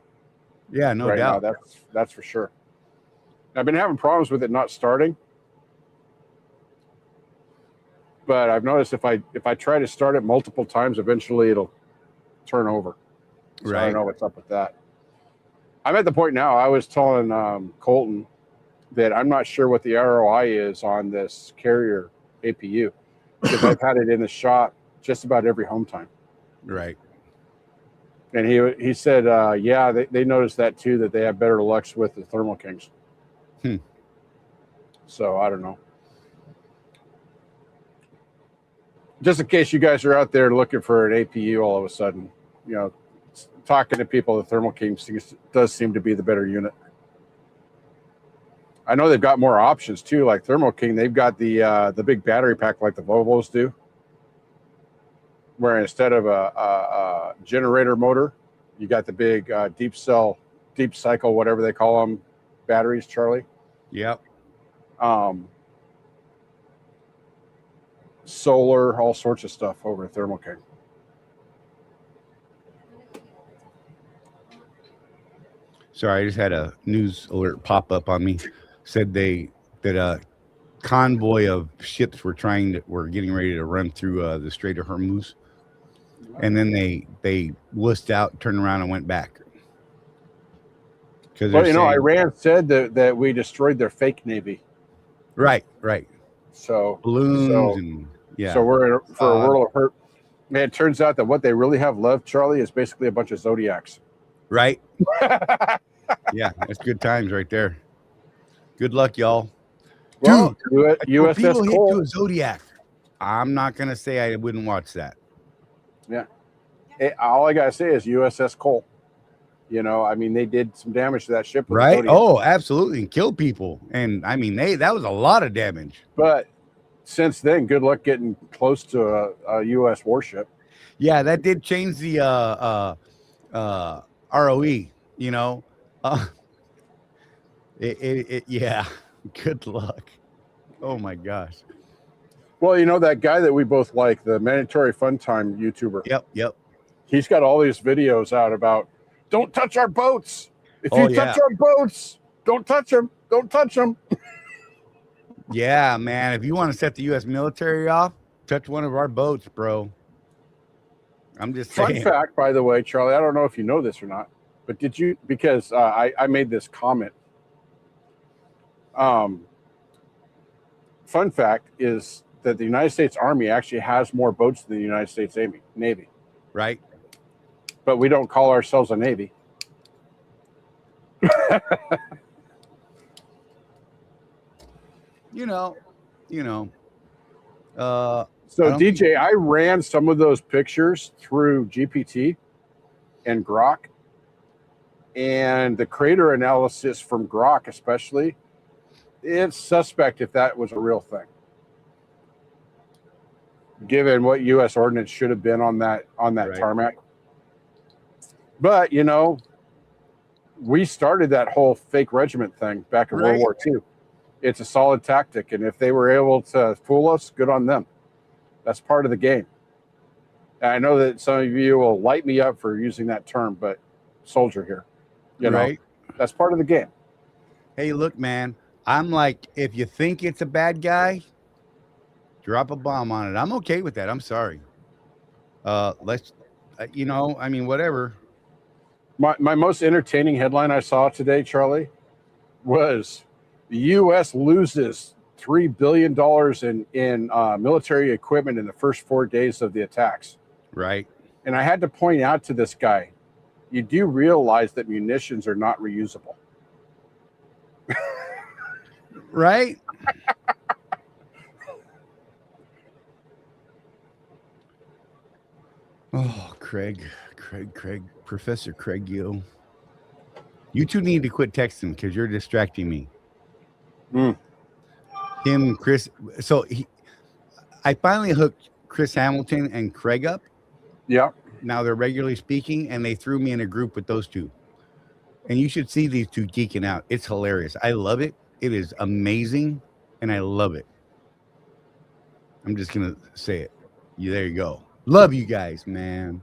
Yeah, no right doubt. Now. That's for sure. I've been having problems with it not starting. But I've noticed if I try to start it multiple times, eventually it'll turn over. So Right. I don't know what's up with that. I'm at the point now, I was telling Colton that I'm not sure what the ROI is on this Carrier APU because I've had it in the shop just about every home time. Right. And he said, yeah, they noticed that too, that they have better lux with the Thermal Kings. So I don't know. Just in case you guys are out there looking for an APU all of a sudden, talking to people, the Thermal Kings does seem to be the better unit. I know they've got more options too, like Thermal King. They've got the big battery pack like the Volvos do, where instead of a generator motor, you got the big deep cycle, whatever they call them, batteries, Charlie. Yep. Solar, all sorts of stuff over at Thermal King. Sorry, I just had a news alert pop up on me. Said that a convoy of ships were getting ready to run through the Strait of Hormuz, and then they wussed out, turned around, and went back. Well, Iran said that we destroyed their fake navy. Right. So balloons and yeah. So we're for a world of hurt. Man, it turns out that what they really have left, Charlie, is basically a bunch of Zodiacs. Right. Yeah, that's good times right there. Good luck, y'all. Well, dude, USS Cole. To a Zodiac. I'm not gonna say I wouldn't watch that. Yeah. All I gotta say is USS Cole. They did some damage to that ship. Right. Oh, absolutely. And killed people. And that was a lot of damage. But since then, good luck getting close to a U.S. warship. Yeah, that did change the ROE, yeah. Good luck. Oh my gosh. Well, that guy that we both like, the Mandatory Fun Time YouTuber. Yep. He's got all these videos out about don't touch our boats. If you touch our boats, don't touch them. Don't touch them. Yeah, man. If you want to set the U.S. military off, touch one of our boats, bro. I'm just Fun saying. fact, by the way, Charlie, I don't know if you know this or not, but did you, because I made this comment. Fun fact is that the United States Army actually has more boats than the United States Navy. Right? But we don't call ourselves a Navy. You know. So DJ, I ran some of those pictures through GPT and Grok, and the crater analysis from Grok especially, it's suspect if that was a real thing, given what U.S. ordnance should have been on that Right. tarmac. But you know, we started that whole fake regiment thing back in World Right. War II. It's a solid tactic, and if they were able to fool us, good on them. That's part of the game. And I know that some of you will light me up for using that term, but soldier here, you know, Right. that's part of the game. Hey, look, man. I'm like, if you think it's a bad guy, drop a bomb on it. I'm okay with that. I'm sorry. Let's, I mean, whatever. My most entertaining headline I saw today, Charlie, was the U.S. loses $3 billion in military equipment in the first 4 days of the attacks. Right. And I had to point out to this guy, you do realize that munitions are not reusable. Right. Oh, Craig, Professor Craig, you two need to quit texting because you're distracting me. Him, Chris. So I finally hooked Chris Hamilton and Craig up. Yeah. Now they're regularly speaking, and they threw me in a group with those two. And you should see these two geeking out. It's hilarious. I love it. It is amazing, and I love it. I'm just gonna say it. There you go. Love you guys, man.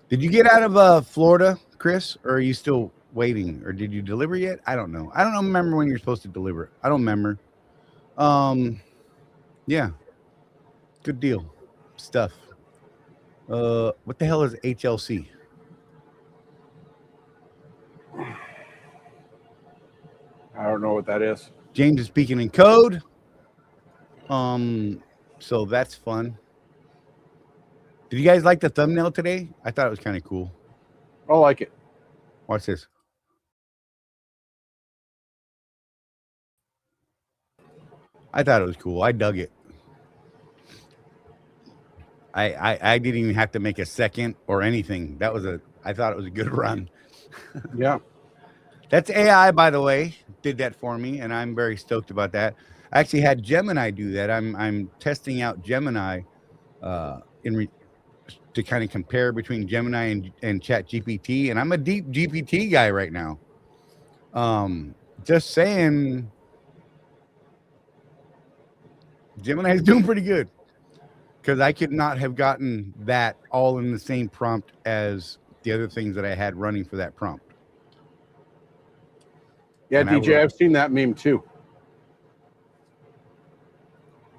Did you get out of Florida, Chris, or are you still waiting, or did you deliver yet? I don't know. I don't remember when you're supposed to deliver. I don't remember. Yeah. Good deal. Stuff. What the hell is HLC? I don't know what that is. James is speaking in code. So that's fun. Did you guys like the thumbnail today? I thought it was kind of cool. I like it. Watch this. I thought it was cool. I dug it. I didn't even have to make a second or anything. I thought it was a good run. Yeah. That's AI, by the way, did that for me, and I'm very stoked about that. I actually had Gemini do that. I'm testing out Gemini to kind of compare between Gemini and Chat GPT, and I'm a deep GPT guy right now. Just saying, Gemini is doing pretty good because I could not have gotten that all in the same prompt as the other things that I had running for that prompt. Yeah, And DJ, I've seen that meme too.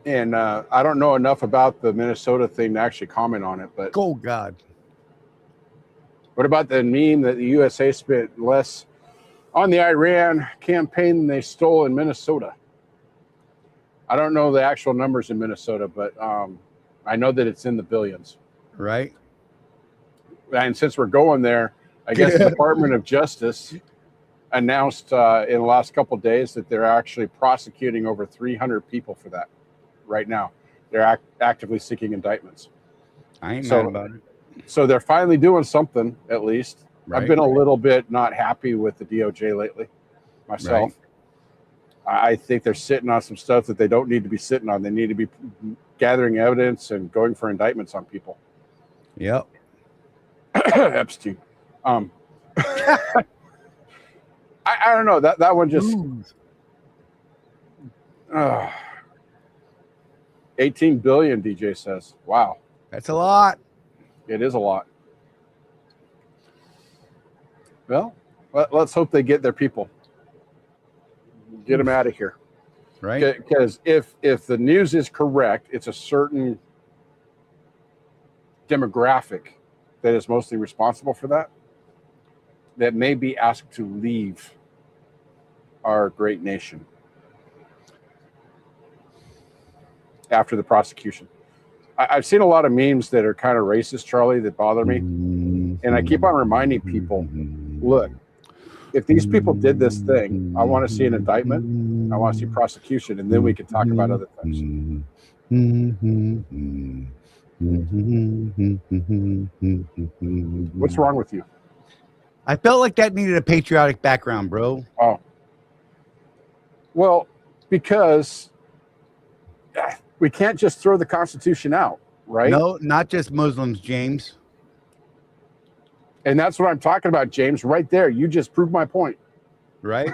And I don't know enough about the Minnesota thing to actually comment on it, but Oh God. what about the meme that the USA spent less on the Iran campaign than they stole in Minnesota? I don't know the actual numbers in Minnesota, but I know that it's in the billions. Right? And since we're going there, I guess the Department of Justice announced in the last couple of days that they're actually prosecuting over 300 people for that right now. They're actively seeking indictments. I ain't mad about it. So they're finally doing something, at least. Right. I've been a little bit not happy with the DOJ lately myself. I think they're sitting on some stuff that they don't need to be sitting on. They need to be gathering evidence and going for indictments on people. Yep. Epstein. I don't know. That one just 18 billion, DJ says. Wow. That's a lot. It is a lot. Well, let's hope they get their people. Get them out of here. Right. Because if the news is correct, it's a certain demographic that is mostly responsible for that may be asked to leave our great nation after the prosecution. I've seen a lot of memes that are kind of racist, Charlie, that bother me. And I keep on reminding people, look, if these people did this thing, I want to see an indictment, I want to see prosecution, and then we can talk about other things. What's wrong with you? I felt like that needed a patriotic background, bro. Oh. Well, because we can't just throw the Constitution out, right? No, not just Muslims, James. And that's what I'm talking about, James. Right there, you just proved my point. Right?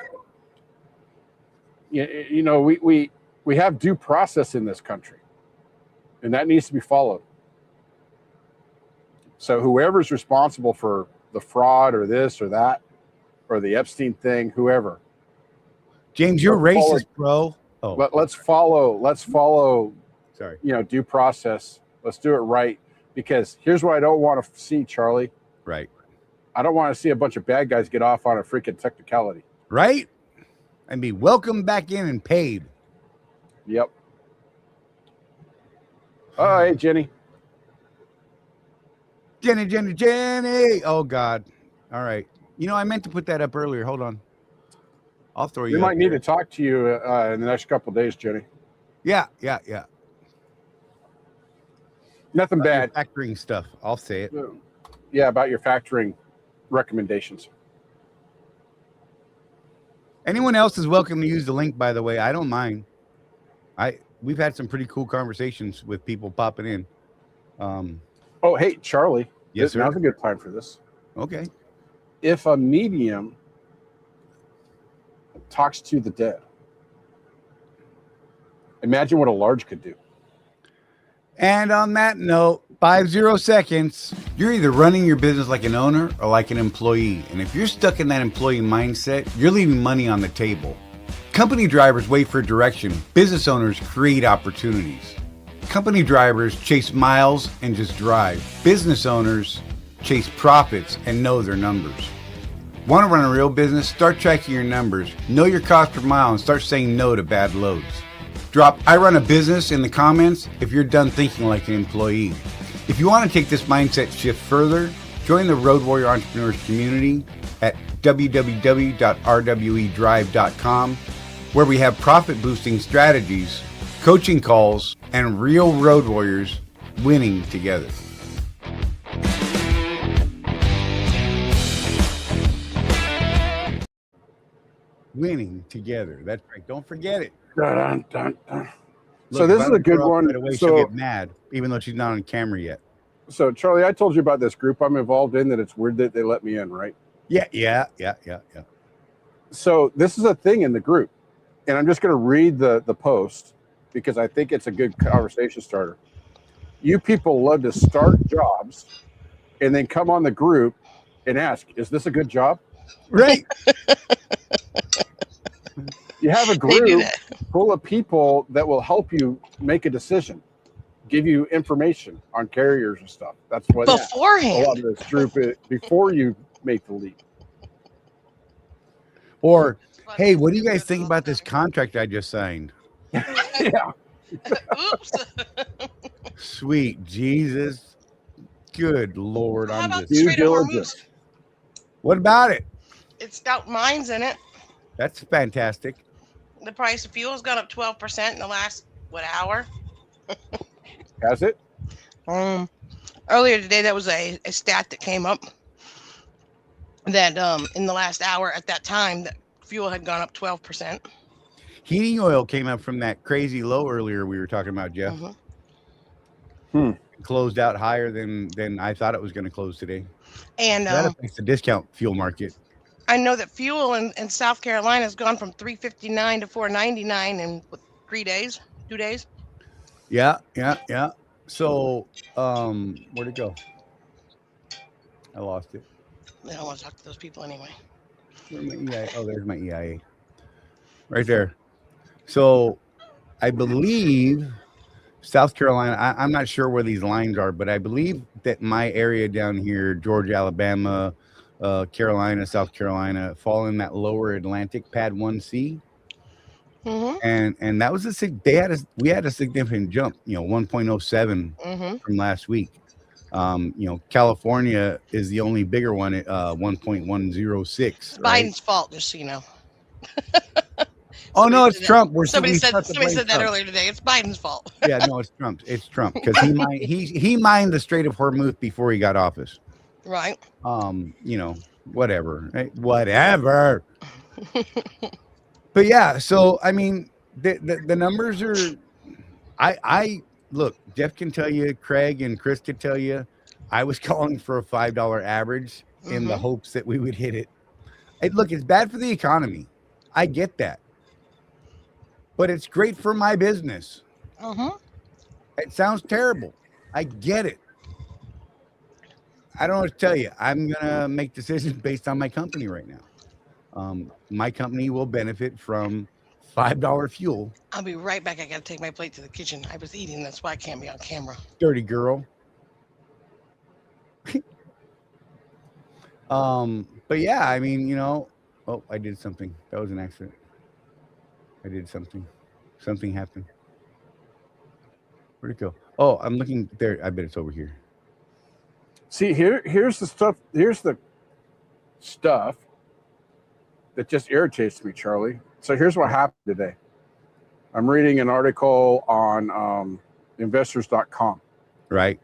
You know, we have due process in this country, and that needs to be followed. So whoever's responsible for the fraud or this or that or the Epstein thing, whoever. James, you're racist, bro. Oh, let's follow. Sorry. You know, due process. Let's do it right, because here's what I don't want to see, Charlie. Right. I don't want to see a bunch of bad guys get off on a freaking technicality. Right? And be welcomed back in and paid. Yep. Oh, hey, Jenny. Jenny. Oh, God. All right. You know, I meant to put that up earlier. Hold on. I'll throw you. We might need to talk to you in the next couple of days, Jenny. Yeah. Nothing bad. Factoring stuff. I'll say it. Yeah, about your factoring recommendations. Anyone else is welcome to use the link, by the way. I don't mind. We've had some pretty cool conversations with people popping in. Oh, hey, Charlie. Yes, sir. Now's a good time for this. Okay. If a medium talks to the dead, imagine what a large could do. And on that note, 50 seconds. You're either running your business like an owner or like an employee. And if you're stuck in that employee mindset, you're leaving money on the table. Company drivers wait for direction. Business owners create opportunities. Company drivers chase miles and just drive. Business owners chase profits and know their numbers. Want to run a real business? Start tracking your numbers. Know your cost per mile and start saying no to bad loads. Drop "I run a business" in the comments if you're done thinking like an employee. If you want to take this mindset shift further, join the Road Warrior Entrepreneurs community at www.rwedrive.com, where we have profit boosting strategies, coaching calls, and real road warriors winning together. Winning together. That's right. Don't forget it. Dun, dun, dun. Look, So this if I is a don't good throw up one. right away, So- she'll get mad, even though she's not on camera yet. So, Charlie, I told you about this group I'm involved in, that it's weird that they let me in, right? Yeah. So this is a thing in the group, and I'm just going to read the post because I think it's a good conversation starter. You people love to start jobs and then come on the group and ask, is this a good job? Right. You have a They do group that. full of people that will help you make a decision, give you information on carriers and stuff. That's what a lot Beforehand. of this group is before you make the leap. Or, hey, what do you guys think about this contract I just signed? Yeah. Oops. Sweet Jesus. Good Lord. How I'm about just, the Due Strait of diligence. Hormuz? what about it? It's got mines in it. That's fantastic. The price of fuel has gone up 12% in the last hour. Has it? Earlier today, that was a stat that came up that in the last hour at that time that fuel had gone up 12%. Heating oil came up from that crazy low earlier we were talking about, Jeff. Mhm. Closed out higher than I thought it was going to close today. And That affects the discount fuel market. I know that fuel in South Carolina has gone from $3.59 to $4.99 in 2 days. Yeah. So, where'd it go? I lost it. I don't want to talk to those people anyway. Where's my EIA? Oh, there's my EIA. Right there. So I believe South Carolina, I'm not sure where these lines are, but I believe that my area down here, Georgia, Alabama, Carolina, South Carolina, fall in that lower Atlantic Pad 1C. And that was we had a significant jump, 1.07 from last week. California is the only bigger one at 1.106. It's Biden's fault, just so you know. Oh no, it's Trump. Somebody said that earlier today. It's Biden's fault. Yeah, no, it's Trump. It's Trump because he mined the Strait of Hormuz before he got office. Right. Whatever. Right? Whatever. But yeah, so I mean, the numbers are. I look. Jeff can tell you, Craig and Chris can tell you. I was calling for a $5 average in the hopes that we would hit it. Look, it's bad for the economy. I get that. But it's great for my business. It sounds terrible. I get it. I don't know what to tell you. I'm going to make decisions based on my company right now. My company will benefit from $5 fuel. I'll be right back. I got to take my plate to the kitchen. I was eating. That's why I can't be on camera. Dirty girl. But yeah, I mean, oh, I did something. That was an accident. I did something. Something happened. Where'd it go? Oh, I'm looking there. I bet it's over here. See, here's the stuff. Here's the stuff that just irritates me, Charlie. So here's what happened today. I'm reading an article on investors.com. Right.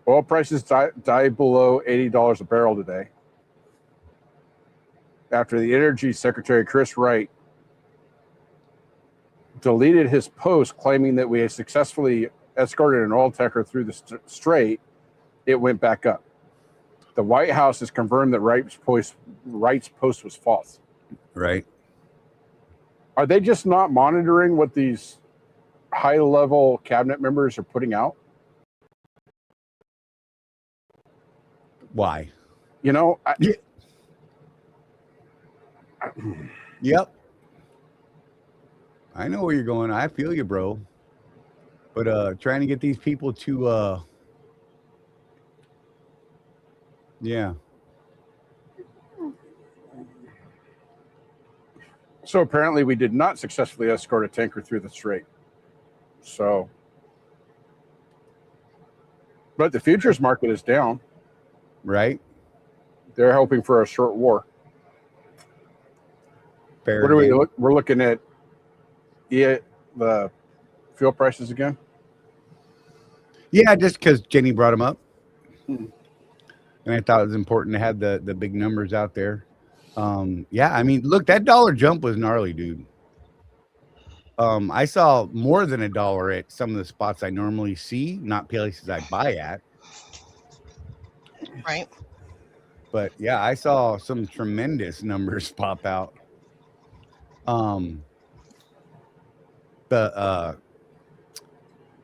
Oil prices died below $80 a barrel today after the Energy Secretary Chris Wright deleted his post claiming that we had successfully escorted an oil tanker through the strait. It went back up. The White House has confirmed that Wright's post was false. Right. Are they just not monitoring what these high-level cabinet members are putting out? Why? Yep. I know where you're going. I feel you, bro. But trying to get these people to yeah. So apparently we did not successfully escort a tanker through the strait. So, but the futures market is down. Right. They're hoping for a short war. Fair what are we look? We're looking at the fuel prices again. Yeah, just because Jenny brought them up, and I thought it was important to have the big numbers out there. Yeah, I mean, look, that dollar jump was gnarly, dude. I saw more than $1 at some of the spots I normally see, not places I buy at. Right. But yeah, I saw some tremendous numbers pop out. The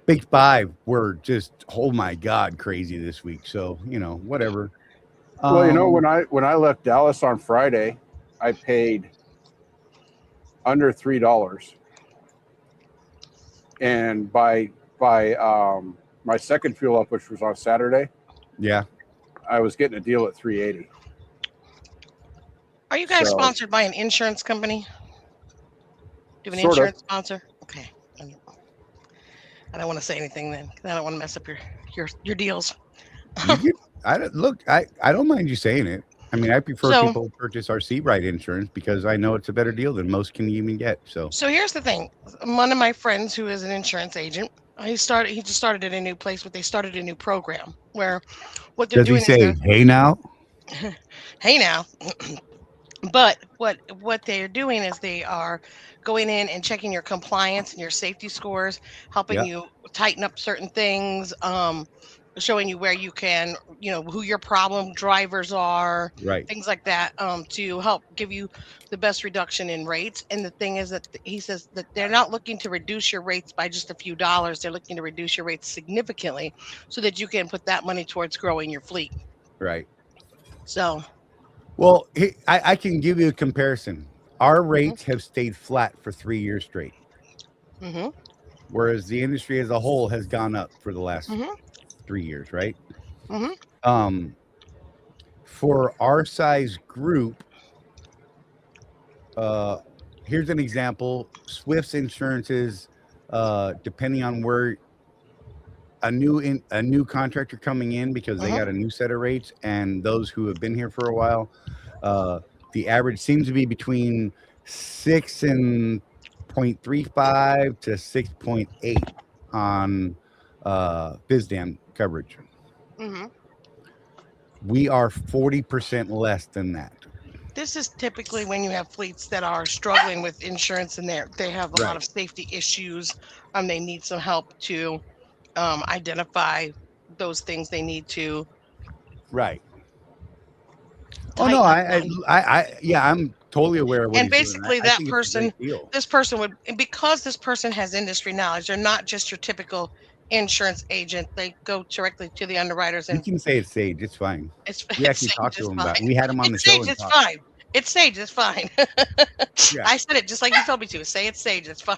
Big Five were just, oh my God, crazy this week. So, whatever. Well, when I left Dallas on Friday, I paid under $3. And by my second fuel up, which was on Saturday, yeah, I was getting a deal at $3.80. Are you guys sponsored by an insurance company? Do you have an Sort of. insurance sponsor? Okay. I don't want to say anything then. I don't want to mess up your deals. I don't mind you saying it. I mean, I prefer people purchase our Seabright insurance because I know it's a better deal than most can even get. So here's the thing. One of my friends who is an insurance agent, he just started at a new place, but they started a new program where what they're doing is hey now? Hey now. But what they are doing is they are going in and checking your compliance and your safety scores, helping you tighten up certain things, showing you where you can, who your problem drivers are, right? Things like that, to help give you the best reduction in rates. And the thing is that he says that they're not looking to reduce your rates by just a few dollars. They're looking to reduce your rates significantly so that you can put that money towards growing your fleet. Right. So. Well, I can give you a comparison. our rates have stayed flat for 3 years straight, Mm-hmm. whereas the industry as a whole has gone up for the last Mm-hmm. 3 years, right? Mm-hmm. For our size group, here's an example. Swift's insurances, depending on where a new contractor coming in, because they got a new set of rates, and those who have been here for a while, the average seems to be between 6.35 to 6.8 on BizDam coverage. Mm-hmm. We are 40% less than that. This is typically when you have fleets that are struggling with insurance and they have a lot of safety issues. They need some help to identify those things they need to. Right. Oh no, yeah, I'm totally aware of what and he's basically doing. I that think it's a person, great deal. this person would, because this person has industry knowledge, they're not just your typical insurance agent. They go directly to the underwriters, You and can say it's Sage. It's fine. it's We actually talked to him about it. We had him on the it's show. Sage, it's fine. It's Sage, it's fine. Yeah. I said it just like you told me to. Say it's Sage, it's fine.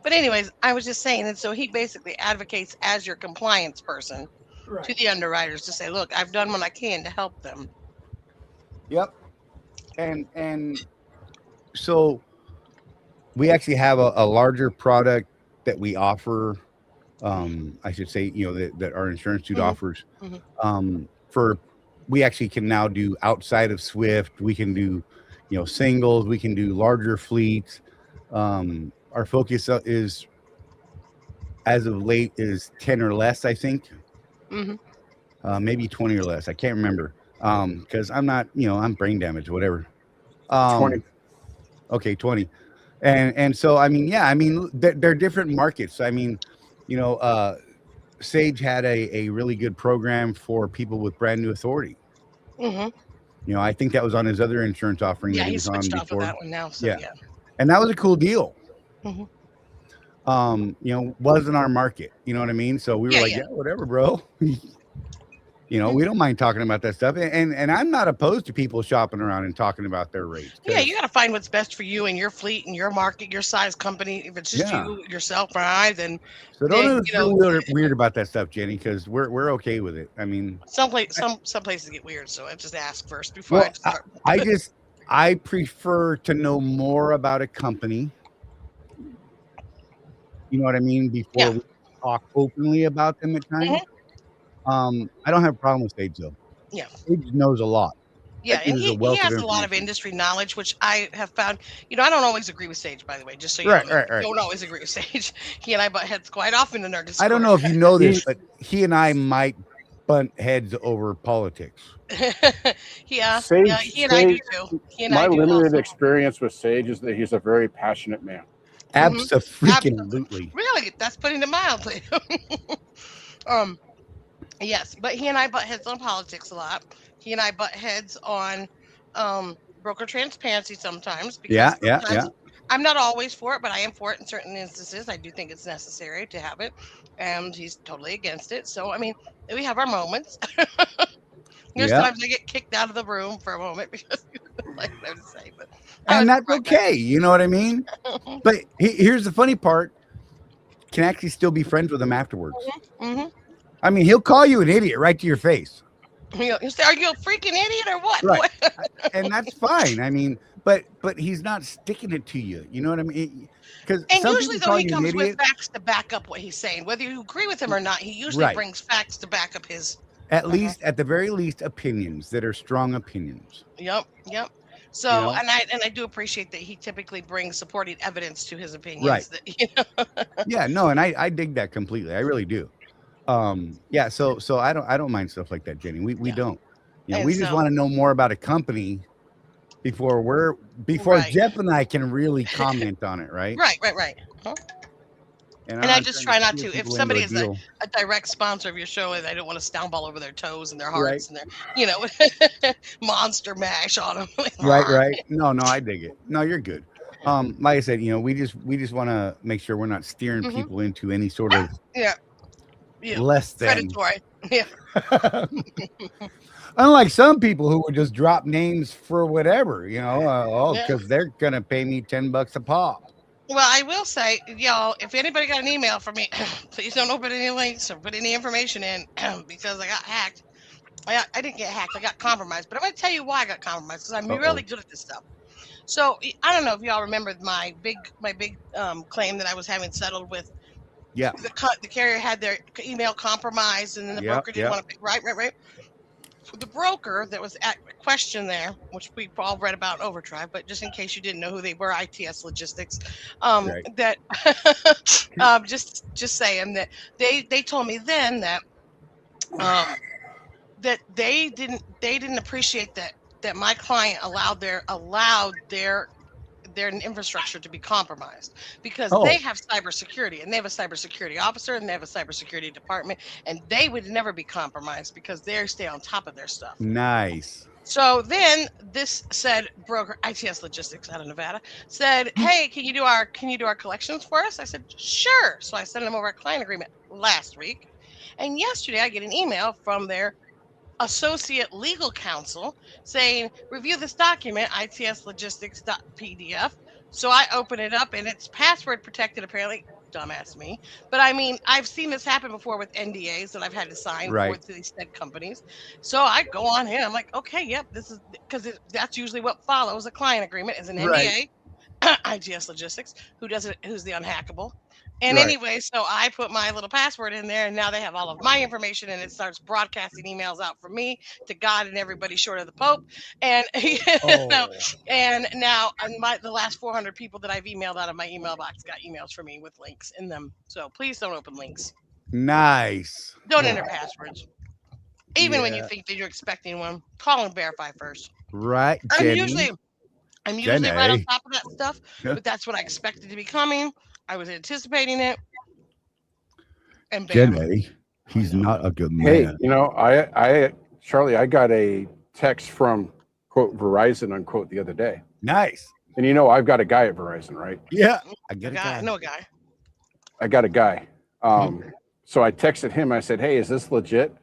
But anyways, I was just saying, and so he basically advocates as your compliance person to the underwriters to say, look, I've done what I can to help them. Yep. And so we actually have a larger product that we offer. I should say, that our insurance dude offers. We actually can now do outside of Swift. We can do, singles. We can do larger fleets. Our focus is, as of late, is 10 or less, I think. Maybe 20 or less. I can't remember. Because I'm not, I'm brain damaged, whatever. 20. Okay, 20. And so, they're different markets. Sage had a really good program for people with brand new authority. I think that was on his other insurance offering. Yeah, that he he's was on switched off of before. that one now. So yeah. And that was a cool deal. Wasn't our market. You know what I mean? So we were yeah, whatever, bro. We don't mind talking about that stuff. And I'm not opposed to people shopping around and talking about their rates. Yeah, you got to find what's best for you and your fleet and your market, your size company. If it's just you, yourself, or I, then. So don't feel weird about that stuff, Jenny, because we're okay with it. I mean, some places get weird, so I just ask first before I start. I prefer to know more about a company. You know what I mean? Before we talk openly about them at times. I don't have a problem with Sage though. Yeah, Sage knows a lot. Yeah, and he has a lot of industry knowledge, which I have found. I don't always agree with Sage, by the way, just so you know. I don't always agree with Sage. He and I butt heads quite often in our discussion. I don't know if you know this, but he and I might butt heads over politics. Sage, he and I do too. My limited experience with Sage is that he's a very passionate man. Absolutely. Really, that's putting it mildly. Yes, but he and I butt heads on politics a lot. He and I butt heads on broker transparency sometimes. Because sometimes I'm not always for it, but I am for it in certain instances. I do think it's necessary to have it, and he's totally against it. So, we have our moments. There's times I get kicked out of the room for a moment because like I would say, but and that's okay. You know what I mean? But here's the funny part: can actually still be friends with him afterwards. He'll call you an idiot right to your face. He'll say, "Are you a freaking idiot or what?" Right. And that's fine. But he's not sticking it to you. You know what I mean? And usually, though, he comes with facts to back up what he's saying. Whether you agree with him or not, he usually brings facts to back up his. At the very least, opinions that are strong opinions. Yep. So, and I do appreciate that he typically brings supporting evidence to his opinions. Right. That, Yeah. No, and I dig that completely. I really do. So I don't mind stuff like that, Jenny. We don't. We just want to know more about a company before Jeff and I can really comment on it, right? Right. Huh? And I just try not to. If somebody is a direct sponsor of your show, and I don't want to stomp all over their toes and their hearts and their, monster mash on them. Right. No, I dig it. No, you're good. Like I said, we just want to make sure we're not steering people into any sort of less than predatory. Yeah. Unlike some people who would just drop names for whatever, Yeah. because they're gonna pay me $10 a pop. Well, I will say, y'all, if anybody got an email from me, please don't open any links or put any information in because I got hacked. I didn't get hacked. I got compromised. But I'm going to tell you why I got compromised because I'm really good at this stuff. So I don't know if y'all remember my big claim that I was having settled with. Yeah. The carrier had their email compromised, and then the broker didn't want to pay. Right. The broker that was at question there, which we all read about in Overdrive, but just in case you didn't know who they were, ITS Logistics, that just saying that they told me then that that they didn't appreciate that my client allowed their infrastructure to be compromised because they have cybersecurity and they have a cybersecurity officer and they have a cybersecurity department and they would never be compromised because they stay on top of their stuff. Nice. So then this said broker ITS Logistics out of Nevada said, "Hey, can you do our collections for us?" I said, "Sure." So I sent them over a client agreement last week, and yesterday I get an email from their associate legal counsel saying, "Review this document, itslogistics.pdf." So I open it up and it's password protected, apparently. Dumbass me. But I mean, I've seen this happen before with NDAs that I've had to sign for these said companies. So I go on here. I'm like, okay, yep, this is because that's usually what follows a client agreement is an NDA. IGS Logistics, who's the unhackable. And anyway, so I put my little password in there, and now they have all of my information, and it starts broadcasting emails out from me to God and everybody short of the Pope. And and now the last 400 people that I've emailed out of my email box got emails from me with links in them. So please don't open links. Nice. Don't enter passwords. Even when you think that you're expecting one, call and verify first. Right. I'm usually right on top of that stuff, but that's what I expected to be coming. I was anticipating it. And bam. Jenny, he's not a good Hey, man. Charlie, I got a text from quote Verizon unquote the other day. Nice. And I've got a guy at Verizon, right? Yeah. I know a guy. I got a guy. So I texted him. I said, "Hey, is this legit?"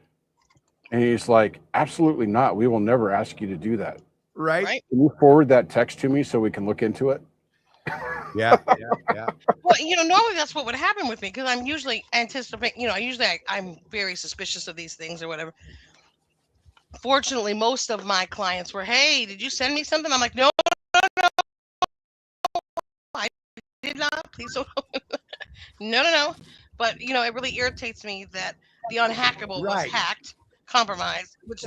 And he's like, "Absolutely not. We will never ask you to do that." Right. Can you forward that text to me so we can look into it? Yeah. Well, normally that's what would happen with me because I'm usually anticipating. I'm very suspicious of these things or whatever. Fortunately, most of my clients were, "Hey, did you send me something?" I'm like, "No, I did not. Please don't." No. But it really irritates me that the unhackable was hacked, compromised, which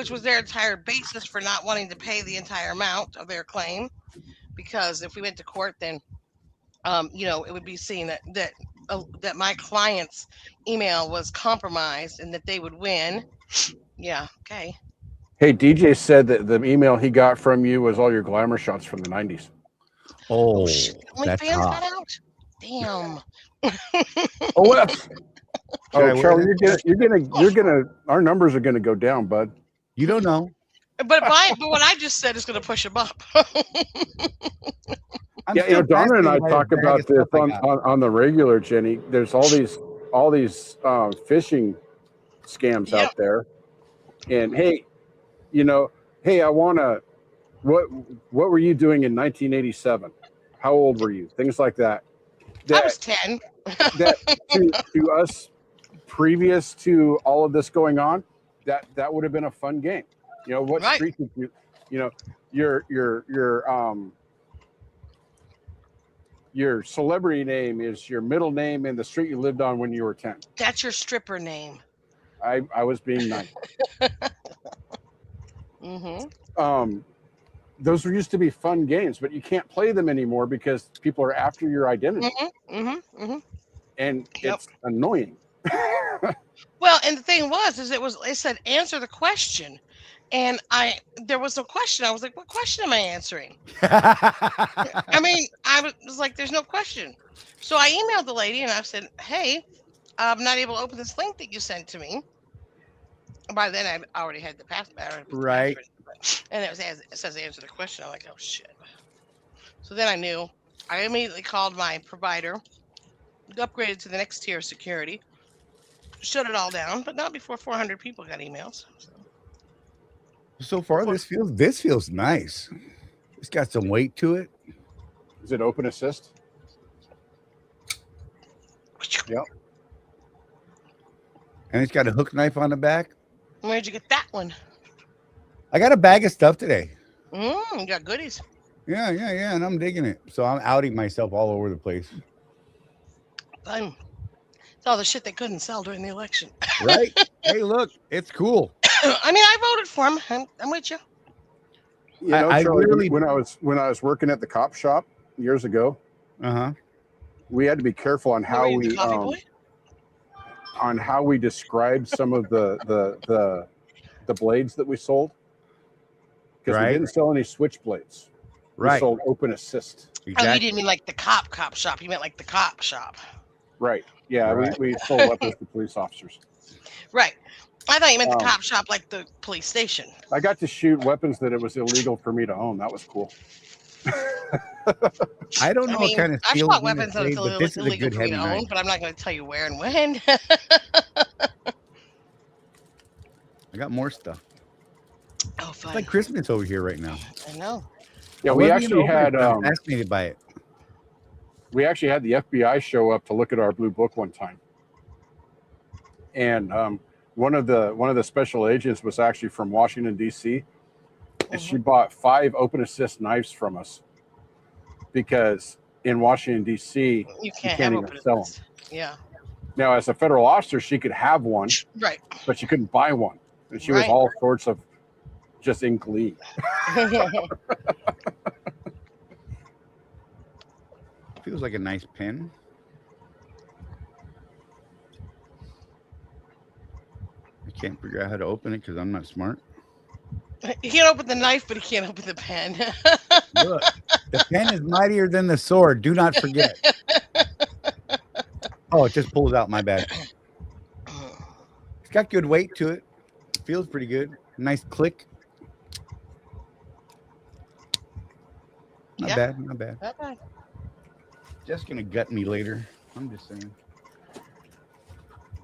was their entire basis for not wanting to pay the entire amount of their claim. Because if we went to court, then, it would be seen that my client's email was compromised and that they would win. Yeah. Okay. Hey, DJ said that the email he got from you was all your glamour shots from the 90s. Oh, shit. OnlyFans got out. Damn. Charlie, you're gonna. Our numbers are gonna go down, bud. You don't know. But what I just said is going to push them up. Donna and I talk about this on the regular, Jenny. There's all these phishing scams out there, and hey, I want to. What were you doing in 1987? How old were you? Things like that. I was 10. That to us, previous to all of this going on, that would have been a fun game. What street did your celebrity name is your middle name and the street you lived on when you were 10. That's your stripper name. I was being nice. Those used to be fun games, but you can't play them anymore because people are after your identity. And it's annoying. Well, and the thing it said answer the question. And there was no question. I was like, what question am I answering? I mean, I was like, there's no question. So I emailed the lady and I said, "Hey, I'm not able to open this link that you sent to me." By then I already had the password. Right. And it says answer the question. I'm like, oh shit. So then I knew. I immediately called my provider, upgraded to the next tier of security. shut it all down, but not before 400 people got emails. So far, this feels nice. It's got some weight to it. Is it open assist? Yep. And it's got a hook knife on the back. Where'd you get that one? I got a bag of stuff today. You got goodies. Yeah, and I'm digging it. So I'm outing myself all over the place. Fun. It's all the shit they couldn't sell during the election. Right? Hey, look, it's cool. I mean, I voted for him. I'm with you. You know, I Charlie, really- when I was working at the cop shop years ago, we had to be careful on how Were you the coffee boy? on how we described some of the blades that we sold, because we didn't sell any switch blades. We Right. sold open assist. Oh, you didn't mean like the cop shop. You meant like the cop shop. Right. Yeah. Right. We sold weapons to police officers. Right. I thought you meant the cop shop, like the police station. I got to shoot weapons that it was illegal for me to own. That was cool. I don't know what kind of I've steel shot is in weapons the that blade, but it's this is a illegal good for me heavy to own, knife. but I'm not going to tell you where and when. I got more stuff. Oh, fun. It's like Christmas over here right now. I know. Yeah, I we wasn't actually even over had it, but I'm fascinated by it. we actually had the FBI show up to look at our blue book one time, and one of the special agents was actually from Washington D.C. and she bought 5 open assist knives from us because in Washington D.C. You can't even open sell assist. Yeah. Now, as a federal officer, she could have one, Right. but she couldn't buy one, and she was Right. all sorts of just in glee. Feels like a nice pen. I can't figure out how to open it because I'm not smart. He can't open the knife, but he can't open the pen. Look, the pen is mightier than the sword. Do not forget. Oh, it just pulls out. My bad. It's got good weight to it. Feels pretty good. Nice click. Not Yeah. bad. Not bad. Okay. Just gonna gut me later. I'm just saying.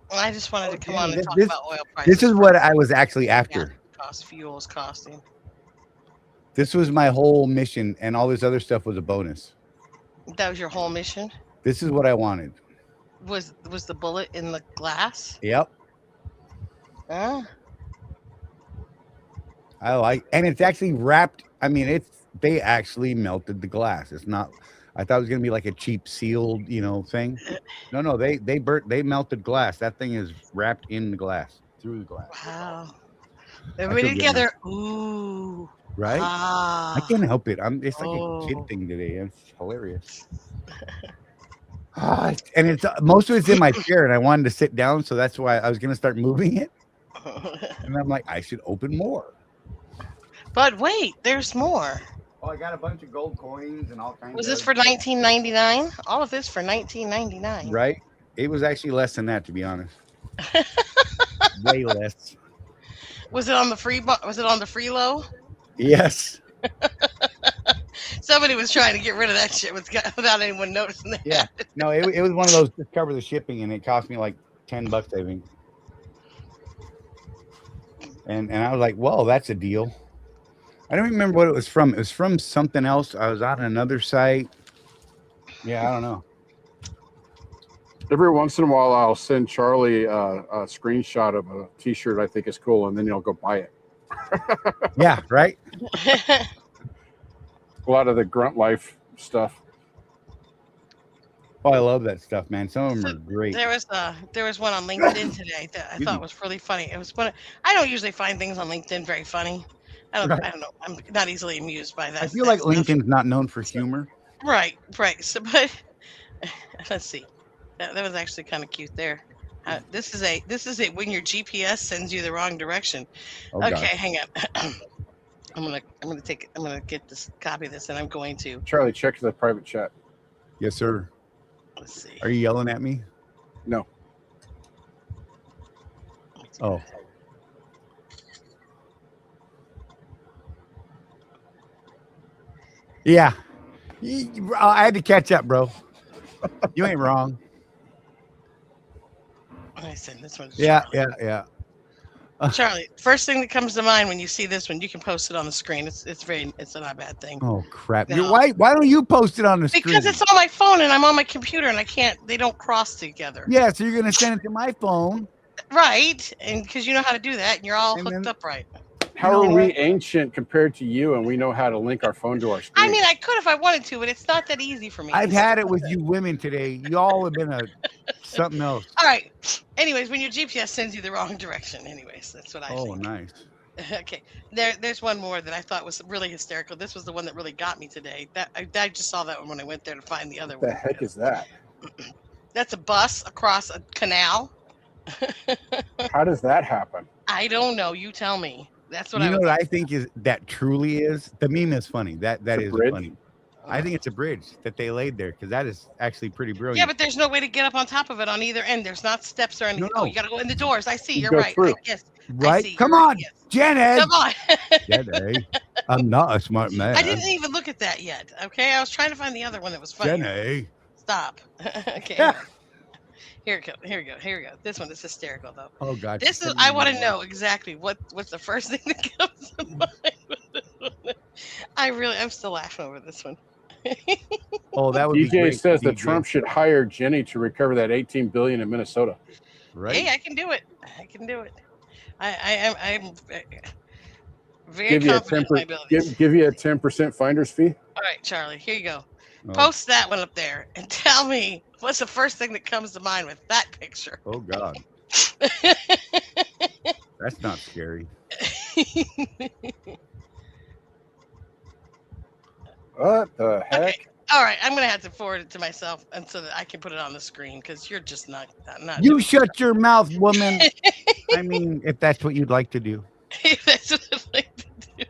Well, I just wanted to come on and This- talk this- about oil prices. This is what I was actually after. Fuel is costing. This was my whole mission, and all this other stuff was a bonus. That was your whole mission. This is what I wanted. Was the bullet in the glass? Yep. Huh? I like, and it's actually wrapped. I mean, they actually melted the glass. It's not. I thought it was gonna be like a cheap sealed, thing. No, they melted glass. That thing is wrapped in the glass, through the glass. Wow. Everybody feel good together. Ooh. Right? Ah. I can't help it. It's like a Oh. kid thing today. It's hilarious. And it's most of it's in my chair, and I wanted to sit down, so that's why I was gonna start moving it. And I'm like, I should open more. But wait, there's more. Oh, I got a bunch of gold coins and all kinds. Was this for 1999? All of this for 1999. Right? It was actually less than that, to be honest. Way less. Was it on the free? Was it on the free low? Yes. Somebody was trying to get rid of that shit without anyone noticing that. Yeah. No, it was one of those to cover the shipping, and it cost me like $10, I think. And I was like, well, that's a deal. I don't remember what it was from. It was from something else. I was on another site. Yeah, I don't know. Every once in a while, I'll send Charlie a screenshot of a T-shirt I think is cool, and then he'll go buy it. Yeah, right? A lot of the grunt life stuff. Oh, I love that stuff, man. Some of them are great. There was one on LinkedIn today that I thought was really funny. It was one. I don't usually find things on LinkedIn very funny. I don't know. I'm not easily amused by that. I feel like stuff. LinkedIn's not known for humor. Right. So, but let's see. That was actually kind of cute there. This is a when your GPS sends you the wrong direction. Oh, Okay, God. hang on. I'm gonna get this, copy this, and I'm going to. Charlie, check the private chat. Yes, sir. Let's see. Are you yelling at me? No. Oh. Yeah. I had to catch up, bro. You ain't wrong. I said this one's Yeah, Charlie. yeah. Charlie, first thing that comes to mind when you see this one, you can post it on the screen. It's not a bad thing. Oh crap! No. Why don't you post it on the screen? Because it's on my phone and I'm on my computer and they don't cross together. Yeah, so you're gonna send it to my phone, right? And because you know how to do that, and you're all hooked up right. How are we ancient compared to you, and we know how to link our phone to our screen? I mean, I could if I wanted to, but it's not that easy for me. I've had it with you women today. You all have been something else. All right. Anyways, when your GPS sends you the wrong direction, anyways, that's what I think. Oh, nice. Okay. There's one more that I thought was really hysterical. This was the one that really got me today. I just saw that one when I went there to find the other one. What the heck is that? That's a bus across a canal. How does that happen? I don't know. You tell me. That's what You know what I think is that truly is the meme is funny. That is bridge? funny. I think it's a bridge that they laid there because that is actually pretty brilliant. Yeah, but there's no way to get up on top of it on either end. There's not steps or anything. No. Oh, you got to go in the doors. I see. You You're go right. through. Yes. Right? I see. Come You're on, right. Yes. Janet. Come on. Janet. I'm not a smart man. I didn't even look at that yet. Okay, I was trying to find the other one that was funny. Janet. Stop. Okay. Anyway. Here we go. This one is hysterical though. Oh God. This is. I want to know exactly what's the first thing that comes to mind. I'm still laughing over this one. Oh, that would be DJ great. says that DJ. Trump should hire Jenny to recover that $18 billion in Minnesota. Right. Hey, I can do it. I'm very Give you a confident in my abilities. give you a 10% finder's fee. All right, Charlie, here you go. Oh. Post that one up there and tell me what's the first thing that comes to mind with that picture. Oh God. That's not scary. What the heck? Okay. All right, I'm gonna have to forward it to myself and so that I can put it on the screen because you're just not. You shut your mouth, woman. I mean, if that's what you'd like to do. That's what I'd like to do.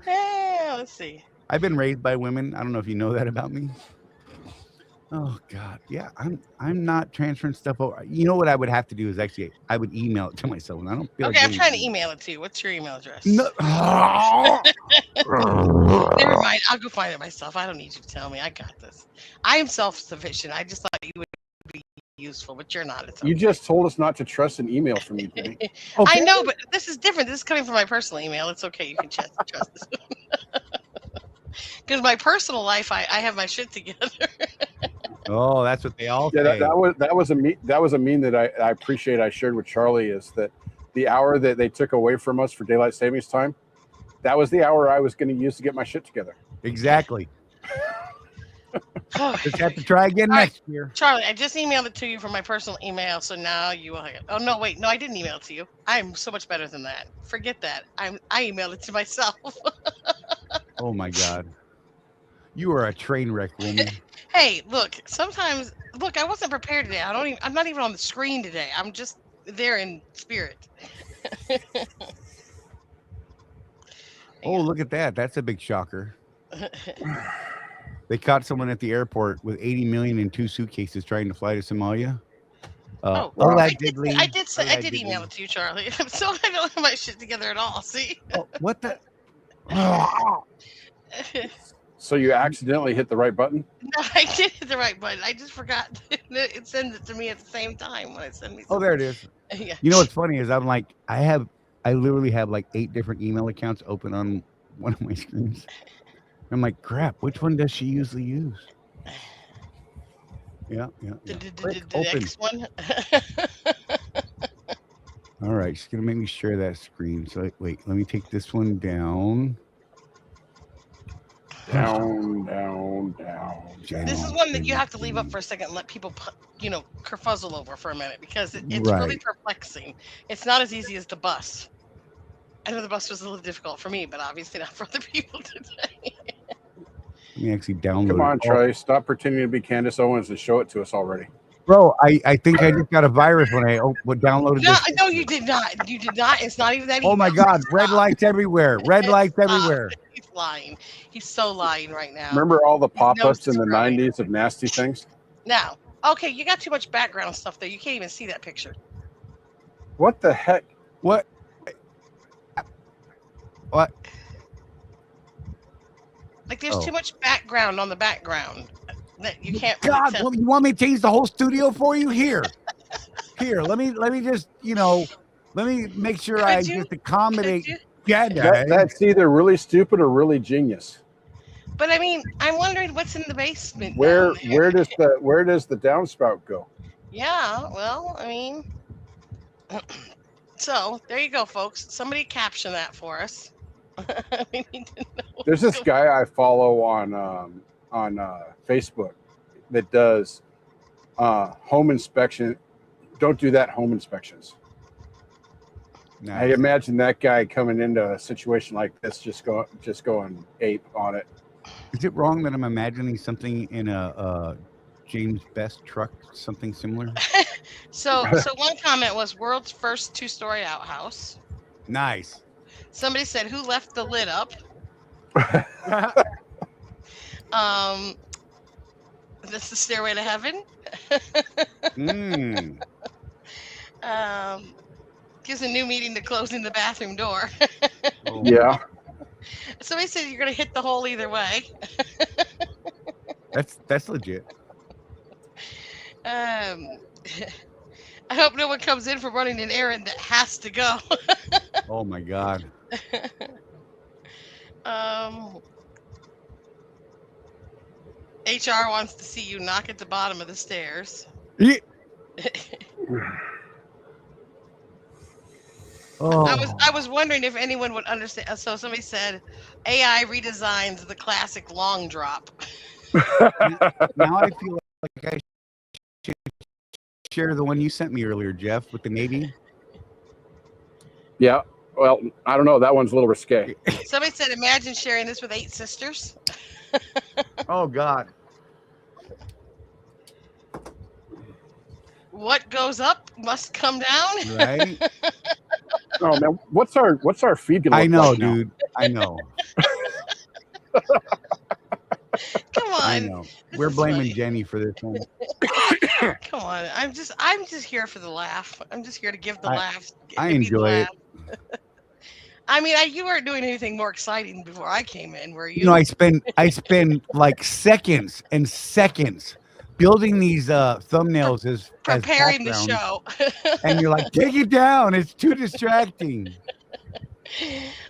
Let's see. I've been raised by women. I don't know if you know that about me. Oh God, yeah. I'm not transferring stuff over. You know what I would have to do is actually I would email it to myself, and I don't feel Okay, like I'm trying to email it to you. What's your email address? No. Never mind. I'll go find it myself. I don't need you to tell me. I got this. I am self-sufficient. I just thought you would be useful, but you're not. It's okay. You just told us not to trust an email from you, Jenny. Okay. I know, but this is different. This is coming from my personal email. It's okay. You can trust this. Because my personal life, I have my shit together. Oh, that's what they all Yeah, say. that was a meme that I appreciate. I shared with Charlie is that the hour that they took away from us for daylight savings time, that was the hour I was going to use to get my shit together. Exactly. Just have to try again next year. Charlie, I just emailed it to you from my personal email, so now you will. Oh no, wait, no, I didn't email it to you. I'm so much better than that. Forget that. I emailed it to myself. Oh my God, you are a train wreck, woman. Hey, look. Sometimes, I wasn't prepared today. I'm not even on the screen today. I'm just there in spirit. Oh, look at that. That's a big shocker. They caught someone at the airport with 80 million in 2 suitcases trying to fly to Somalia. Allegedly. I did email it to you, Charlie. So I don't have my shit together at all. See? Oh, what the? So you accidentally hit the right button? No, I did hit the right button. I just forgot. It sends it to me at the same time when it sends me. Oh, there it is. Yeah. You know what's funny is I'm like, I literally have like 8 different email accounts open on one of my screens. I'm like, crap, which one does she usually use? Yeah. Click, The open. next one. All right, she's gonna make me share that screen. So wait, let me take this one down. Down. This is one that you have to leave up for a second and let people, kerfuzzle over for a minute because it's really Right. perplexing. It's not as easy as the bus. I know the bus was a little difficult for me, but obviously not for other people today. Let me actually download. Come on, it. Charlie. Stop pretending to be Candace Owens and show it to us already. Bro, I think I just got a virus when I downloaded this. No, you did not. You did not. It's not even that easy. Oh my God, red lights everywhere. Red lights everywhere. He's lying. He's so lying right now. Remember all the pop-ups in the right. 90s of nasty things? Now, okay, you got too much background stuff there. You can't even see that picture. What the heck? What? Like there's too much background on the background. that you can't really God, tell. you want me to change the whole studio for you? Here. Let me just, let me make sure I Could you? just accommodate. Could you? Yeah, That's either really stupid or really genius. But I mean, I'm wondering what's in the basement Where down there. where does the downspout go? Yeah, well, I mean, so there you go, folks. Somebody caption that for us. We need to know. There's this guy I follow on Facebook that does home inspection. Don't do that home inspections. I imagine that guy coming into a situation like this just going ape on it. Is it wrong that I'm imagining something in a James Best truck, something similar? So one comment was world's first 2-story outhouse. Nice. Somebody said, "Who left the lid up?" This is the stairway to heaven. Gives a new meaning to closing the bathroom door. Yeah. Somebody said you're gonna hit the hole either way. That's legit. I hope no one comes in for running an errand that has to go. Oh my God. HR wants to see you knock at the bottom of the stairs. Yeah. I was wondering if anyone would understand. So somebody said AI redesigns the classic long drop. Now I feel like I should share the one you sent me earlier, Jeff, with the Navy. Yeah. Well, I don't know. That one's a little risque. Somebody said, imagine sharing this with 8 sisters. Oh God. What goes up must come down. Right. Oh man, what's our feed gonna look I know, like now? dude. I know. Come on. I know. This We're is blaming funny. Jenny for this one. Come on. I'm just here for the laugh. I'm just here to give the laugh. I give me the enjoy it. laugh. I mean, you weren't doing anything more exciting before I came in, were you? You know, I spend like seconds and seconds building these thumbnails as preparing the background. show. And you're like, take it down. It's too distracting.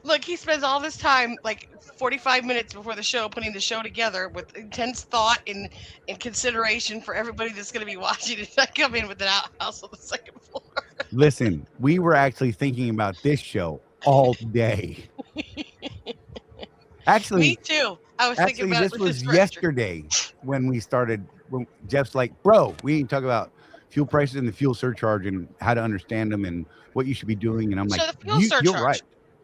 Look, he spends all this time, like 45 minutes before the show, putting the show together with intense thought and consideration for everybody that's going to be watching it. I come in with an outhouse on the second floor. Listen, we were actually thinking about this show all day. Actually, Me too. I was thinking about this it with was this yesterday when we started. When Jeff's like, bro, we need to talk about fuel prices and the fuel surcharge and how to understand them and what you should be doing. And I'm like, so the fuel surcharge, you're right.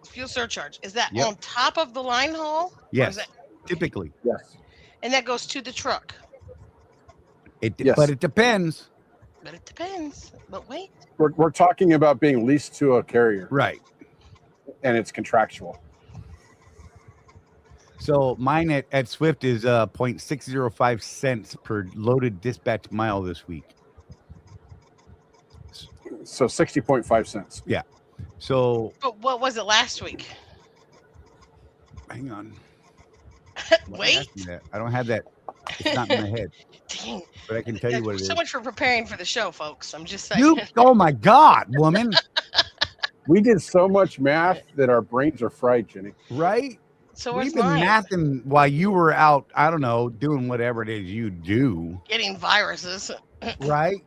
Fuel surcharge, is that Yep. on top of the line haul? Yes, typically. Yes. And that goes to the truck. Yes. But it depends. But it depends. But wait. We're talking about being leased to a carrier. Right. And it's contractual. So mine at Swift is 0.605 cents per loaded dispatch mile this week. So 60.5 cents. Yeah. So But what was it last week? hang on. Wait. I don't have that. It's not in my head. Dang. But I can tell you what it is. So much for preparing for the show, folks. I'm just saying. Oh my God, woman. We did so much math that our brains are fried, Jenny. Right? So We've where's been mine? mathing while you were out, I don't know, doing whatever it is you do. Getting viruses. Right?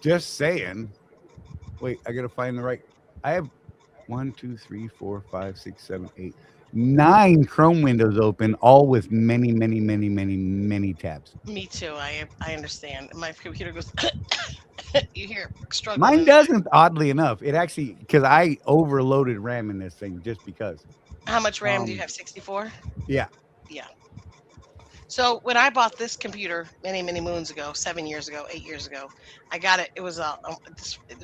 Just saying. Wait, I gotta find the right. I have 1, 2, 3, 4, 5, 6, 7, 8, 9 Chrome windows open, all with many, many, many, many, many tabs. Me too. I understand. My computer goes. You hear struggling. Mine doesn't, oddly enough. It actually, because I overloaded RAM in this thing just because. How much RAM do you have? 64? Yeah. Yeah. So when I bought this computer many, many moons ago, 7 years ago, 8 years ago, I got it. It was a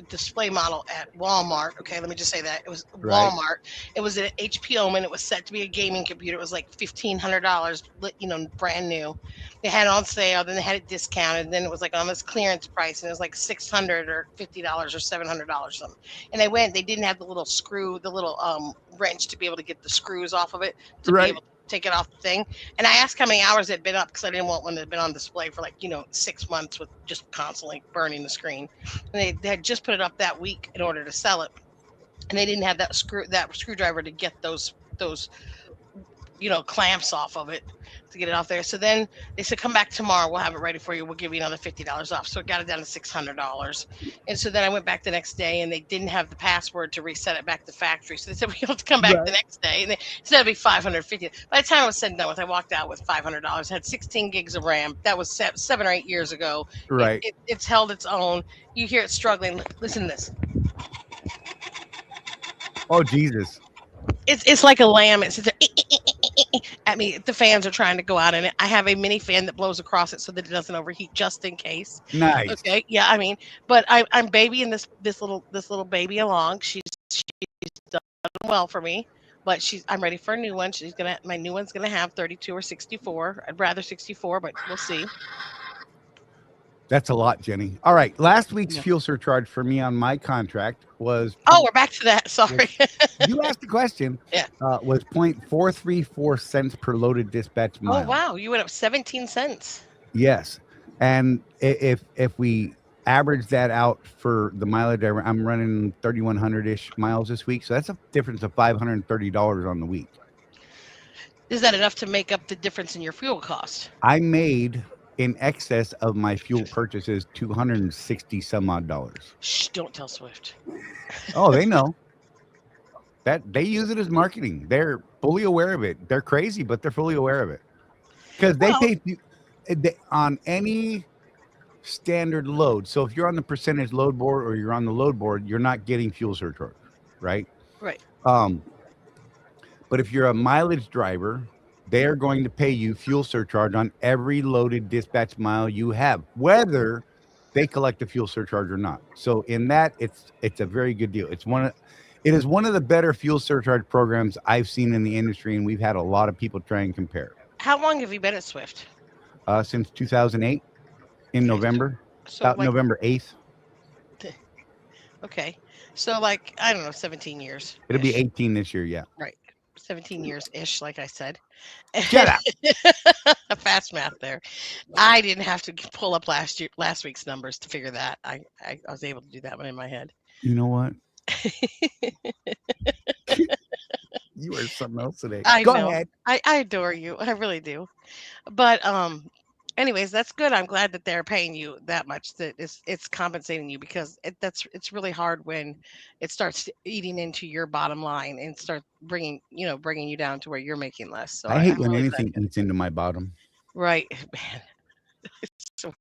display model at Walmart. Okay, let me just say that. It was Right. Walmart. It was an HP Omen. It was set to be a gaming computer. It was like $1,500, brand new. They had it on sale. Then they had it discounted. And then it was like on this clearance price. And it was like $600 or $50 or $700 something. And they didn't have the little screw, the little wrench to be able to get the screws off of it. To Right. be able take it off the thing. And I asked how many hours it had been up because I didn't want one that had been on display for 6 months with just constantly burning the screen. And they had just put it up that week in order to sell it, and they didn't have that screwdriver to get those clamps off of it to get it off there. So then they said, come back tomorrow. We'll have it ready for you. We'll give you another $50 off. So it got it down to $600. And so then I went back the next day and they didn't have the password to reset it back to factory. So they said, we have to come back the next day. And they said it'd be $550. By the time I was said and done with, I walked out with $500, had 16 gigs of RAM. That was 7 or 8 years ago. Right. It's held its own. You hear it struggling. Listen to this. Oh, Jesus. It's like a lamb. It sits there at me. The fans are trying to go out in it. I have a mini fan that blows across it so that it doesn't overheat, just in case. Nice. Okay. Yeah. I mean, but I'm babying this little baby along. She's done well for me, but I'm ready for a new one. My new one's gonna have 32 or 64. I'd rather 64, but we'll see. That's a lot, Jenny. All right. Last week's fuel surcharge for me on my contract was. Oh, we're back to that. Sorry. You asked the question. Yeah. Was 0.434 cents per loaded dispatch mile. Oh, wow. You went up 17 cents. Yes. And if we average that out for the mileage, I'm running 3,100-ish miles this week. So that's a difference of $530 on the week. Is that enough to make up the difference in your fuel cost? I made in excess of my fuel purchases $260 some odd dollars. Shh, don't tell Swift. Oh, they know. That they use it as marketing. They're fully aware of it. They're crazy, but they're fully aware of it. Because they pay on any standard load. So if you're on the percentage load board or you're on the load board, you're not getting fuel surcharge, right? Right. But if you're a mileage driver, they're going to pay you fuel surcharge on every loaded dispatch mile you have, whether they collect a fuel surcharge or not. So in that, it's a very good deal. It is one of the better fuel surcharge programs I've seen in the industry, and we've had a lot of people try and compare. How long have you been at Swift? Since 2008, in November, So about November 8th. Okay. So I don't know, 17 years. It'll be 18 this year, yeah. Right. 17 years-ish, like I said. Shut up. Fast math there. I didn't have to pull up last week's numbers to figure that. I was able to do that one in my head. You know what? You are something else today. Go ahead. I adore you. I really do. But anyways, that's good. I'm glad that they're paying you that much. That it's compensating you, because it's really hard when it starts eating into your bottom line and start bringing you down to where you're making less. So I hate when anything eats into my bottom. Right, man. So,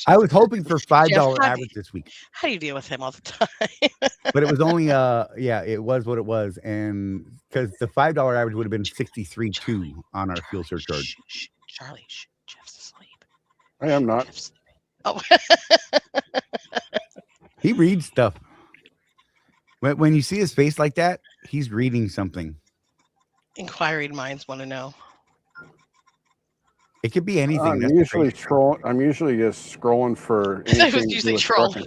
I was hoping for $5 Jeff, average this week. how do you deal with him all the time? But it was only it was what it was, and because the $5 average would have been 63.2 on our fuel surcharge. Shh, Charlie, Jeff's asleep. I am not. Oh. He reads stuff. When you see his face like that, he's reading something. Inquiring minds want to know. It could be anything. I'm usually just scrolling for. I was usually trolling.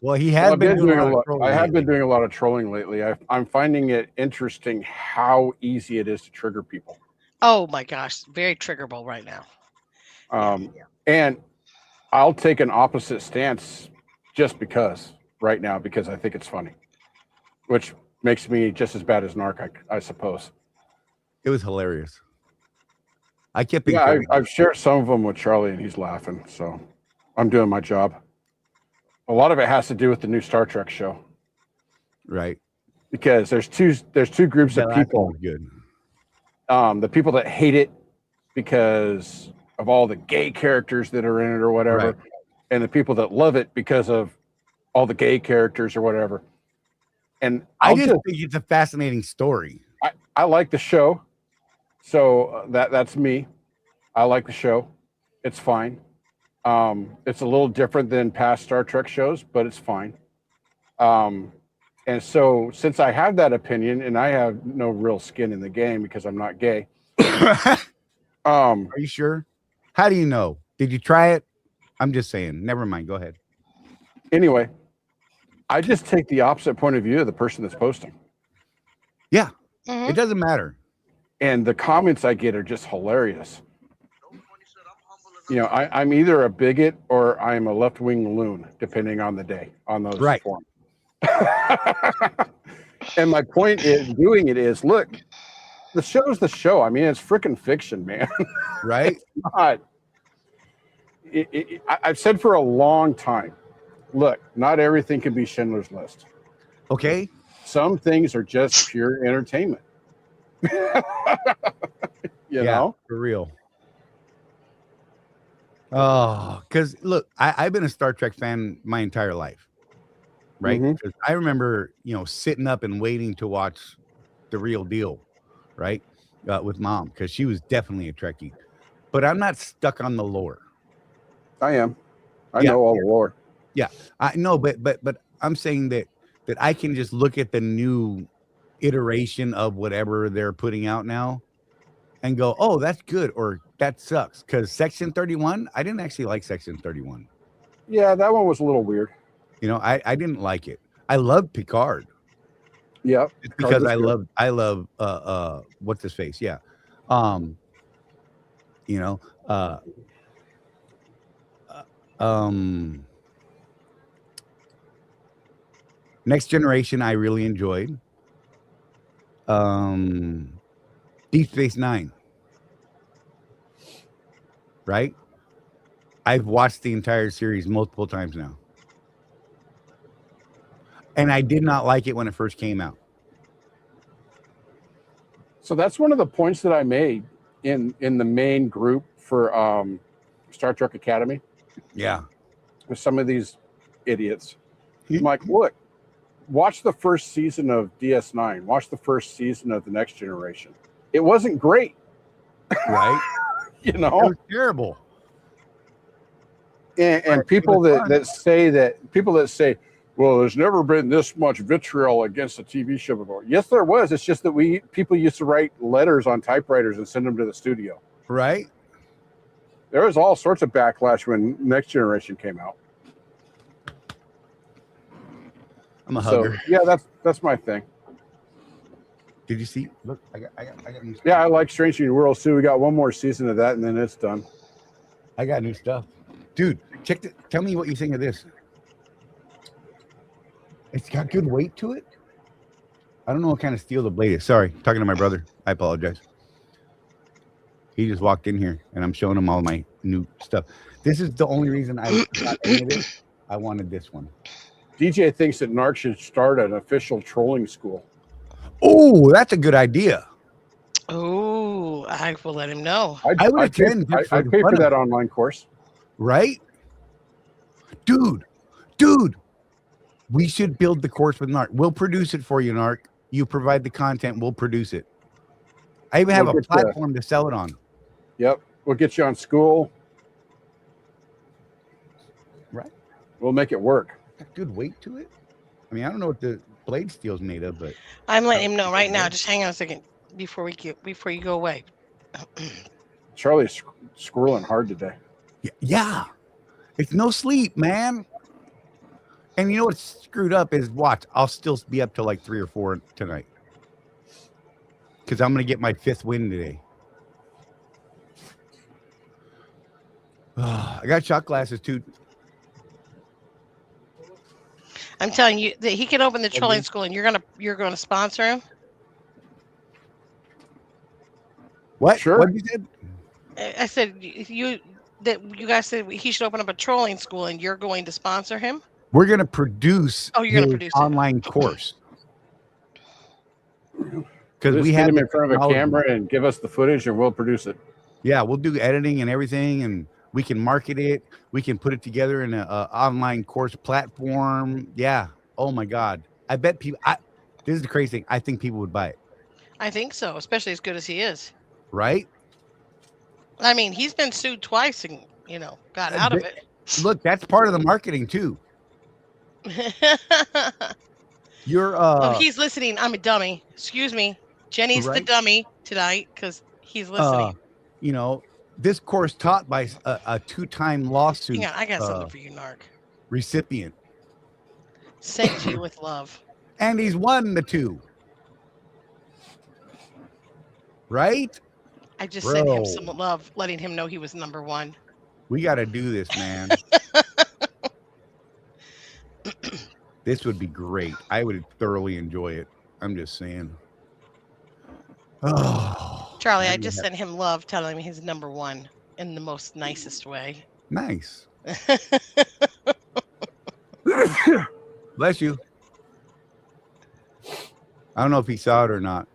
Well, he has been doing a lot. I have been doing a lot of trolling lately. I'm finding it interesting how easy it is to trigger people. Oh my gosh, very triggerable right now. And I'll take an opposite stance just because I think it's funny, which makes me just as bad as Narc, I suppose. It was hilarious. I kept. Yeah, I've shared some of them with Charlie, and he's laughing. So I'm doing my job. A lot of it has to do with the new Star Trek show, right? Because there's two groups of people. Good. The people that hate it because of all the gay characters that are in it or whatever, right, and the people that love it because of all the gay characters or whatever. And I just think it's a fascinating story. I like the show. So that's me. I like the show. It's fine. It's a little different than past Star Trek shows, but it's fine. And so since I have that opinion, and I have no real skin in the game because I'm not gay. Are you sure? How do you know? Did you try it? I'm just saying. Never mind. Go ahead. Anyway, I just take the opposite point of view of the person that's posting. Yeah. It doesn't matter. And the comments I get are just hilarious. You know, I'm either a bigot or I'm a left-wing loon, depending on the day on those Right. forums. And my point in doing it is, look, the show's the show. I mean, it's freaking fiction, man. Right? It's not. I've said for a long time, look, not everything can be Schindler's List. Okay. Some things are just pure entertainment. you know? For real. Oh, because look, I've been a Star Trek fan my entire life. Right? Mhm. 'Cause I remember, sitting up and waiting to watch The Real Deal, right? With mom, because she was definitely a Trekkie. But I'm not stuck on the lore. I am. I Yeah. know all the lore. I know, but I'm saying that I can just look at the new iteration of whatever they're putting out now and go, oh, that's good, or that sucks. Because Section 31, I didn't actually like Section 31. Yeah, that one was a little weird. I didn't like it. I love Picard. Yep. It's because Picard was I good. love what's his face? Yeah. Next Generation I really enjoyed. Deep Space Nine. Right? I've watched the entire series multiple times now. And I did not like it when it first came out. So that's one of the points that I made in the main group for Star Trek Academy Yeah. with some of these idiots. I'm like, look, watch the first season of DS9. Watch the first season of The Next Generation. It wasn't great. Right? You It know? was terrible. And people that say, well, there's never been this much vitriol against a TV show before. Yes, there was. It's just that people used to write letters on typewriters and send them to the studio. Right? There was all sorts of backlash when Next Generation came out. I'm a So hugger. yeah, that's my thing. Did you see? Look, I got new stuff. Yeah, I like Strange New Worlds too. We got one more season of that, and then it's done. I got new stuff. Dude, tell me what you think of this. It's got good weight to it. I don't know what kind of steel the blade is. Sorry, talking to my brother. I apologize. He just walked in here, and I'm showing him all my new stuff. This is the only reason I got any of this. I wanted this one. DJ thinks that NARC should start an official trolling school. Oh, that's a good idea. Oh, I will let him know. I would attend. I'd pay for that online course. Right? Dude, we should build the course with NARC. We'll produce it for you, NARC. You provide the content, we'll produce it. I even have We'll a platform to sell it on. Yep. We'll get you on school. Right. We'll make it work. Got good weight to it. I mean, I don't know what the blade steel's made of, but I'm letting him know right now. Just hang on a second before you go away. Charlie's squirreling hard today. yeah. It's no sleep, man. And you know what's screwed up is watch. I'll still be up till like 3 or 4 tonight. Because I'm going to get my 5th win today. I got shot glasses too. I'm telling you that he can open the trolling school, and you're gonna sponsor him. What? Sure. What you said? I said you guys said he should open up a trolling school, and you're going to sponsor him. We're going to produce. Oh, you're going to produce it. Online course. Because Just we get have him in front of a technology. camera and give us the footage, and we'll produce it. Yeah, we'll do editing and everything, and we can market it. We can put it together in an online course platform. Yeah. Oh my God. I bet people. This is the crazy thing. I think people would buy it. I think so, especially as good as he is. Right? I mean, he's been sued twice and got out of it. Look, that's part of the marketing too. You're oh, he's listening. I'm a dummy. Excuse me. Jenny's the Right. dummy tonight because he's listening. This course taught by a 2-time lawsuit. Hang on, I got something for you, Narc. Recipient. Sent to you with love. And he's won the 2. Right? I just sent him Bro. some love, letting him know he was number one. We got to do this, man. This would be great. I would thoroughly enjoy it. I'm just saying. Oh, Charlie, now I you just have- sent him love, telling him he's number one in the most nicest way. Nice. Bless you. I don't know if he saw it or not.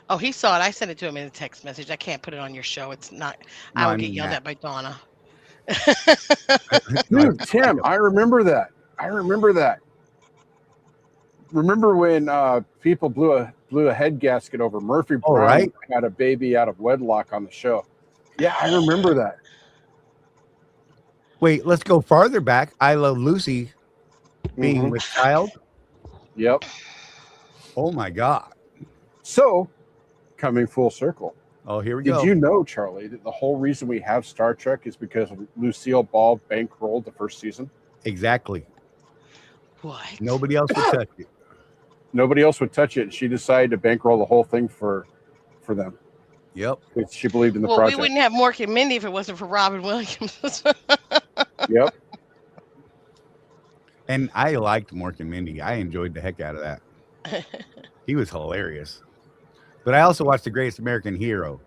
Oh, he saw it. I sent it to him in a text message. I can't put it on your show. It's not. No, I will I get mean yelled that. at by Donna. Dude, Tim, I remember that. Remember when people blew a head gasket over Murphy Brown right. had a baby out of wedlock on the show? Yeah, I remember that. Wait, let's go farther back. I Love Lucy being with child. Yep. Oh my God. So, coming full circle. Oh, here we go. Did you know, Charlie, that the whole reason we have Star Trek is because Lucille Ball bankrolled the first season? Exactly. What? Nobody else would touch it. Nobody else would touch it, and she decided to bankroll the whole thing for them. Yep. Because she believed in the Well, project. we wouldn't have Mork and Mindy if it wasn't for Robin Williams. Yep. And I liked Mork and Mindy. I enjoyed the heck out of that. He was hilarious. But I also watched The Greatest American Hero.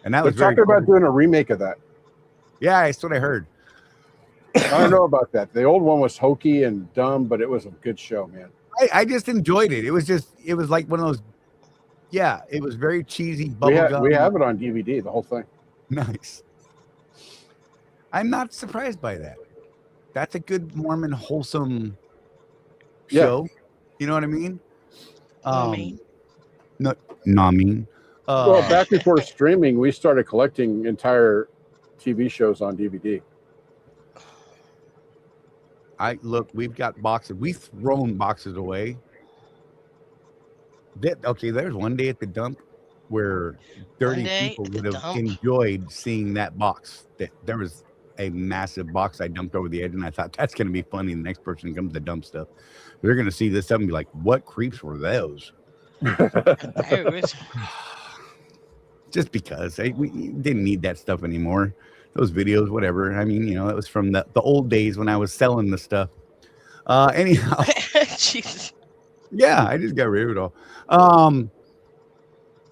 And that They're was very talking about cool. doing a remake of that. Yeah, that's what I heard. I don't know about that. The old one was hokey and dumb, but it was a good show, man. I just enjoyed it. It was like one of those, yeah, it was very cheesy bubblegum. We have it on DVD, the whole thing. Nice. I'm not surprised by that. That's a good Mormon wholesome show. You know what I mean? Not mean. Well, back before streaming, we started collecting entire TV shows on DVD. We've got boxes. We've thrown boxes away. There's one day at the dump where 30 people would have enjoyed seeing that box. There was a massive box I dumped over the edge, and I thought that's going to be funny. The next person comes to dump stuff. They're going to see this stuff and be like, "What creeps were those?" Just because we didn't need that stuff anymore. Those videos, whatever. I mean, it was from the old days when I was selling the stuff. Anyhow, Jesus. Yeah, I just got rid of it all.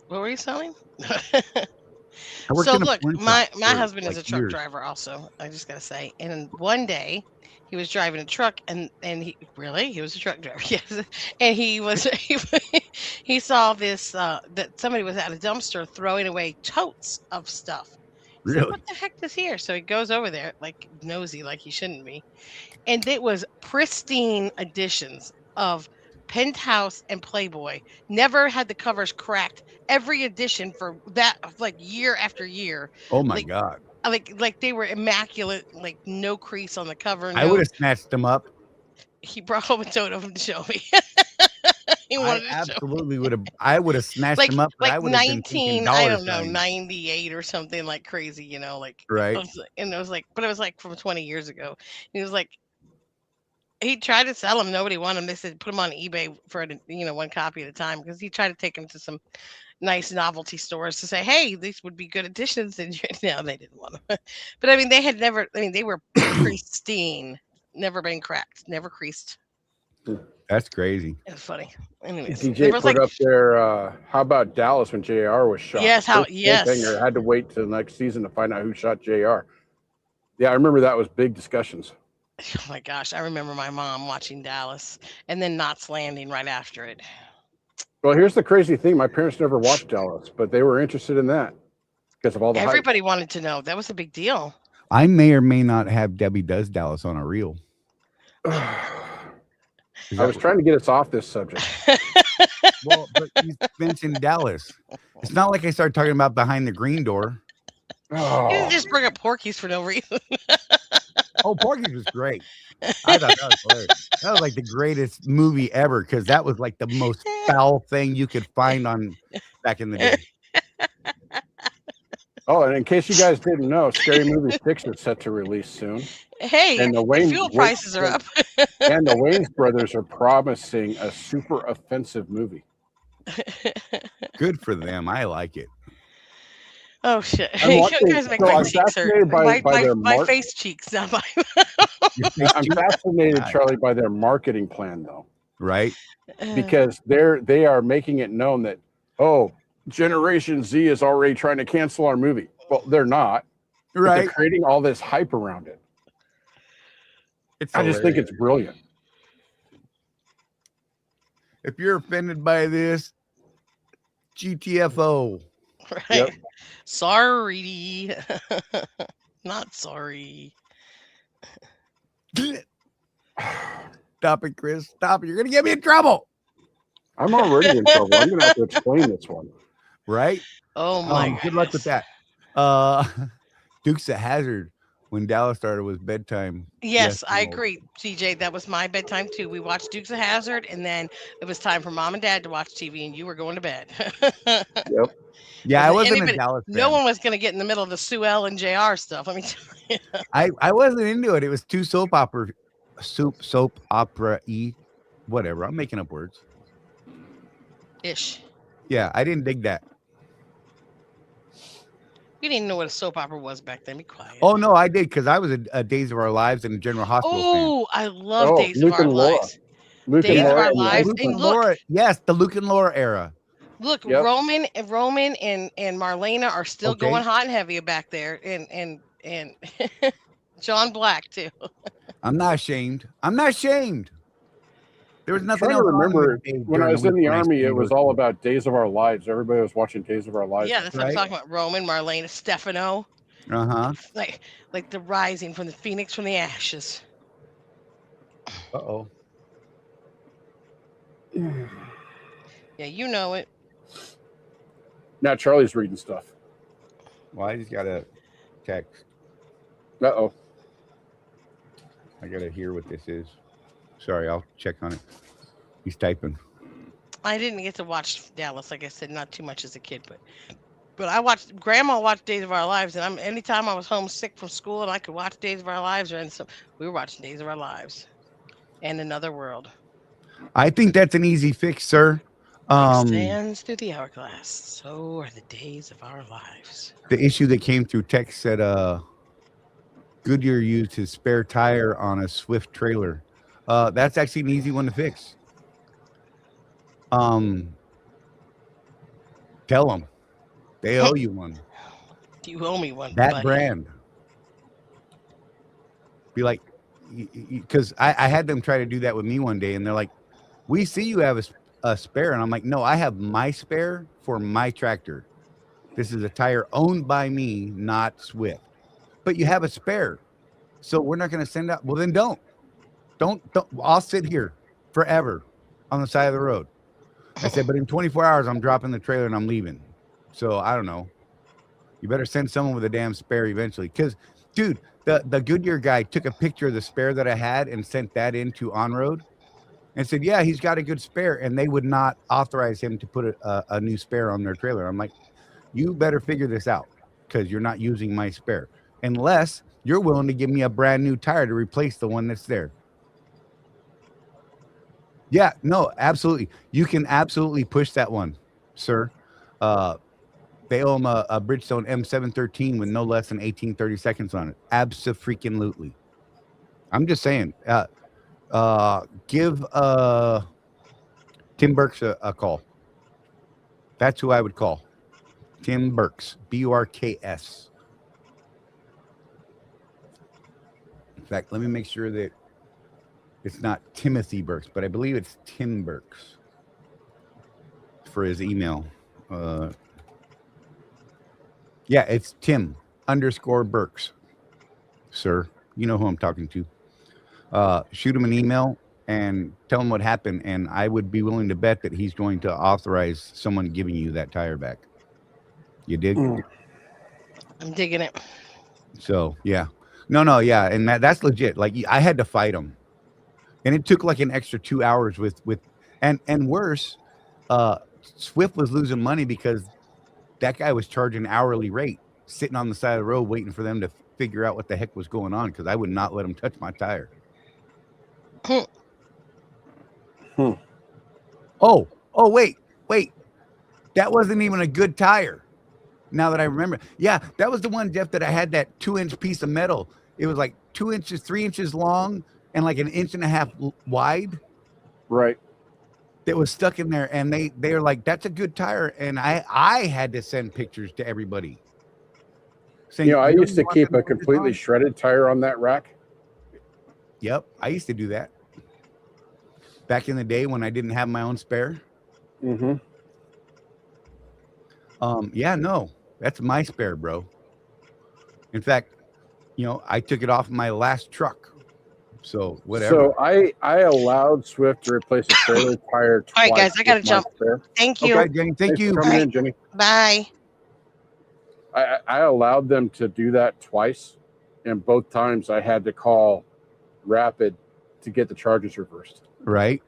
What were you selling? So look, my husband is a truck driver also. I just gotta say. And one day he was driving a truck and he was a truck driver. Yes. And he saw this that somebody was at a dumpster throwing away totes of stuff. Really? So what the heck is here? So he goes over there, like nosy, like he shouldn't be. And it was pristine editions of Penthouse and Playboy. Never had the covers cracked. Every edition for that, like year after year. Oh my God. Like they were immaculate, like no crease on the cover. I would have snatched them up. He brought home a tote of them to show me. I would have snatched them up. But like I would have 19, I don't know, 98 or something like crazy, right. And it was like, but it was like from 20 years ago. He was like, he tried to sell them. Nobody wanted them. They said, put them on eBay for, one copy at a time. Because he tried to take them to some nice novelty stores to say, hey, these would be good additions. And no, they didn't want them. But I mean, they were pristine, never been cracked, never creased. That's crazy. It's funny. Anyways, DJ put up there, how about Dallas when JR was shot? Yes, Yes. Had to wait till the next season to find out who shot JR. Yeah, I remember that was big discussions. Oh my gosh, I remember my mom watching Dallas and then Knots Landing right after it. Well, here's the crazy thing. My parents never watched Dallas, but they were interested in that because of all the Everybody wanted to know. That was a big deal. I may or may not have Debbie Does Dallas on a reel. I was trying to get us off this subject. Well, but you mentioned Dallas. It's not like I started talking about Behind the Green Door. You didn't just bring up Porky's for no reason. Oh, Porky's was great. I thought that was hilarious. That was like the greatest movie ever because that was like the most foul thing you could find on back in the day. Oh, and in case you guys didn't know, Scary Movie 6 is set to release soon. Hey, and the fuel prices are up. And the Wayans brothers are promising a super offensive movie. Good for them. I like it. Oh shit! I'm You watching- guys make so my I'm cheeks hurt. fascinated by their My mark- face cheeks, not my. I'm fascinated, Charlie, by their marketing plan, though, Right? because they are making it known that, oh, Generation Z is already trying to cancel our movie. Well, they're not. But Right. they're creating all this hype around it. It's I just think hilarious. it's brilliant. If you're offended by this, GTFO. Right. Yep. Sorry. Not sorry. Stop it, Chris. Stop it. You're going to get me in trouble. I'm already in trouble. I'm going to have to explain this one. Right? Oh my Good luck with goodness. that. Dukes of Hazzard, when Dallas started, was bedtime. Yes, I yesterday. agree, CJ. That was my bedtime too. We watched Dukes of Hazzard, and then it was time for mom and dad to watch TV, and you were going to bed. Yep. Yeah, I wasn't Anybody- a Dallas fan. No one was going to get in the middle of the Sue L and JR stuff. Let me tell you. I wasn't into it. It was too soap opera whatever. I'm making up words. Ish. Yeah, I didn't dig that. You didn't know what a soap opera was back then. Be quiet. Oh no, I did because I was a Days of Our Lives and General Hospital fan. Oh, I love Oh, Days Luke of Our and Laura. Lives. Luke Days and of Laura Our and the Lives. Luke And and look, Laura, yes, the Luke and Laura era. Look, Yep. Roman and Marlena are still Okay. going hot and heavy back there, and John Black too. I'm not ashamed. I'm not ashamed. There was I'm nothing trying else to wrong remember with Dave when I during was in week the when I Army, stayed it was with all him. about Days of Our Lives. Everybody was watching Days of Our Lives. Yeah, that's what I'm Right. talking about. Roman, Marlena, Stefano, Uh-huh. like the rising from the phoenix from the ashes. Uh-oh. Yeah, you know it. Now Charlie's reading stuff. Well, I just got a text. Uh-oh. I gotta hear what this is. Sorry, I'll check on it. He's typing. I didn't get to watch Dallas, like I said, not too much as a kid, but I watched. Grandma watched Days of Our Lives, and anytime I was homesick from school and I could watch Days of Our Lives, we were watching Days of Our Lives, and Another World. I think that's an easy fix, sir. Stands through the hourglass. So are the days of our lives. The issue that came through text said Goodyear used his spare tire on a Swift trailer. That's actually an easy one to fix. Tell them they owe you one. You owe me one. That buddy. brand. Be like, because I had them try to do that with me one day, and they're like, "We see you have a spare," and I'm like, "No, I have my spare for my tractor. This is a tire owned by me, not Swift. But you have a spare, so we're not going to send out. Well, then don't. I'll sit here forever on the side of the road." I said, "But in 24 hours, I'm dropping the trailer and I'm leaving. So I don't know. You better send someone with a damn spare eventually." Because, dude, the Goodyear guy took a picture of the spare that I had and sent that into On-Road and said, "Yeah, he's got a good spare." And they would not authorize him to put a new spare on their trailer. I'm like, you better figure this out because you're not using my spare unless you're willing to give me a brand new tire to replace the one that's there. Yeah, no, absolutely. You can absolutely push that one, sir. They owe him a Bridgestone M713 with no less than 1830 seconds on it. Abso-freaking-lutely. I'm just saying. Give Tim Burks a call. That's who I would call. Tim Burks. Burks. In fact, let me make sure that it's not Timothy Burks, but I believe it's Tim Burks for his email. Yeah, it's Tim_Burks, sir. You know who I'm talking to. Shoot him an email and tell him what happened, and I would be willing to bet that he's going to authorize someone giving you that tire back. You dig? I'm digging it. So, yeah. No, yeah, and that's legit. Like, I had to fight him. And it took like an extra 2 hours with and worse, Swift was losing money because that guy was charging hourly rate, sitting on the side of the road waiting for them to figure out what the heck was going on because I would not let him touch my tire. Oh, wait. wait, that wasn't even a good tire. Now that I remember. Yeah, that was the one, Jeff, that I had that 2-inch piece of metal. It was like 2 inches, 3 inches long and like 1.5 inches wide. Right. That was stuck in there, and they were like, that's a good tire. And I had to send pictures to everybody. Saying, You know, I used to keep a on?" completely shredded tire on that rack. Yep, I used to do that back in the day when I didn't have my own spare. Mm-hmm. Yeah, no, that's my spare, bro. In fact, you know, I took it off my last truck. So whatever. So I allowed Swift to replace a trailer tire twice. All right, guys, I gotta with my jump. spare. Thank you. Okay, Jenny, thank Thanks you. for coming in, Jenny. Bye. I allowed them to do that twice, and both times I had to call Rapid to get the charges reversed. Right.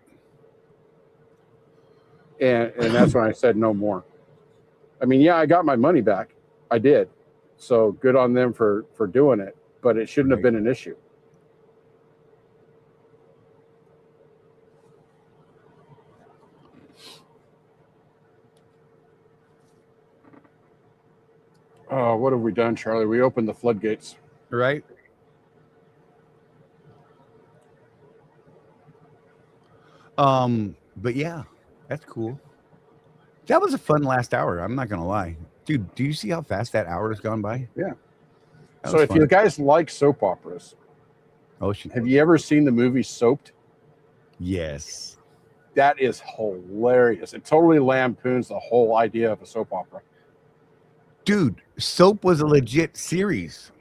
And that's when I said no more. I mean, yeah, I got my money back. I did. So good on them for doing it, but it shouldn't have been an issue. Oh, what have we done, Charlie? We opened the floodgates. Right. But yeah, that's cool. That was a fun last hour. I'm not gonna lie, dude. Do you see how fast that hour has gone by? Yeah. That So was if fun. you guys like soap operas, have you ever seen the movie Soaped? Yes. That is hilarious. It totally lampoons the whole idea of a soap opera. Dude, Soap was a legit series.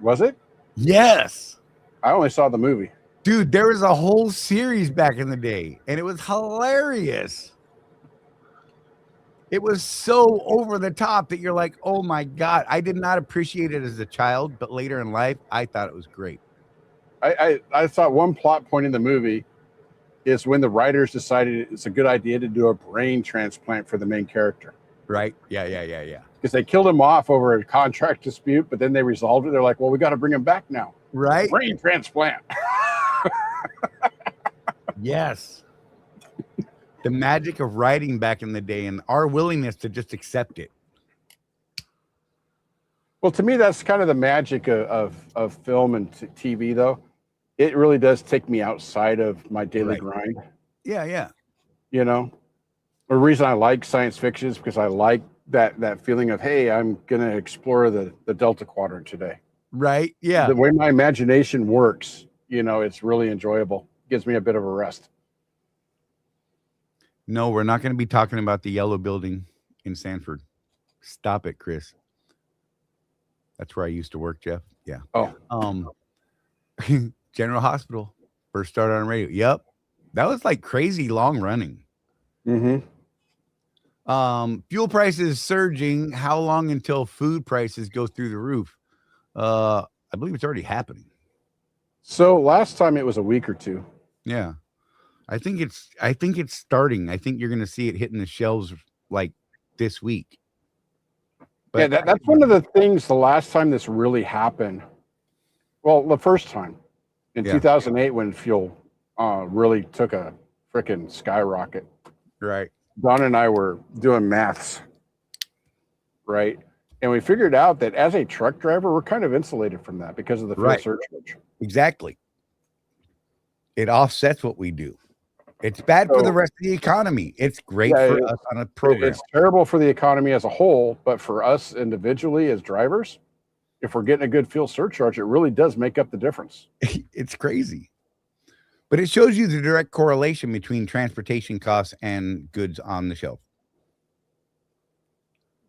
Was it? Yes. I only saw the movie. Dude, there was a whole series back in the day, and it was hilarious. It was so over the top that you're like, oh my God. I did not appreciate it as a child, but later in life, I thought it was great. I thought one plot point in the movie is when the writers decided it's a good idea to do a brain transplant for the main character. Right? Yeah. Because they killed him off over a contract dispute, but then they resolved it. They're like, well, we got to bring him back now. Right? Brain transplant. Yes. The magic of writing back in the day and our willingness to just accept it. Well, to me, that's kind of the magic of film and TV, though. It really does take me outside of my daily grind. Yeah. You know, the reason I like science fiction is because I like that feeling of, hey, I'm going to explore the Delta Quadrant today. Right. Yeah. The way my imagination works, you know, it's really enjoyable. Gives me a bit of a rest. No, we're not going to be talking about the yellow building in Sanford. Stop it, Chris. That's where I used to work, Jeff. Yeah. Oh. General Hospital. First started on radio. Yep. That was like crazy long running. Mm-hmm. Fuel prices surging. How long until food prices go through the roof? I believe it's already happening. So last time it was a week or two. Yeah. I think it's starting. I think you're going to see it hitting the shelves like this week. But yeah, that's one of the things the last time this really happened. Well, the first time in 2008 when fuel really took a freaking skyrocket. Right. Don and I were doing maths. Right. And we figured out that as a truck driver, we're kind of insulated from that because of the fuel surcharge. Exactly. It offsets what we do. It's bad for the rest of the economy. It's great for us on a program. It's terrible for the economy as a whole, but for us individually as drivers, if we're getting a good fuel surcharge, it really does make up the difference. It's crazy. But it shows you the direct correlation between transportation costs and goods on the shelf.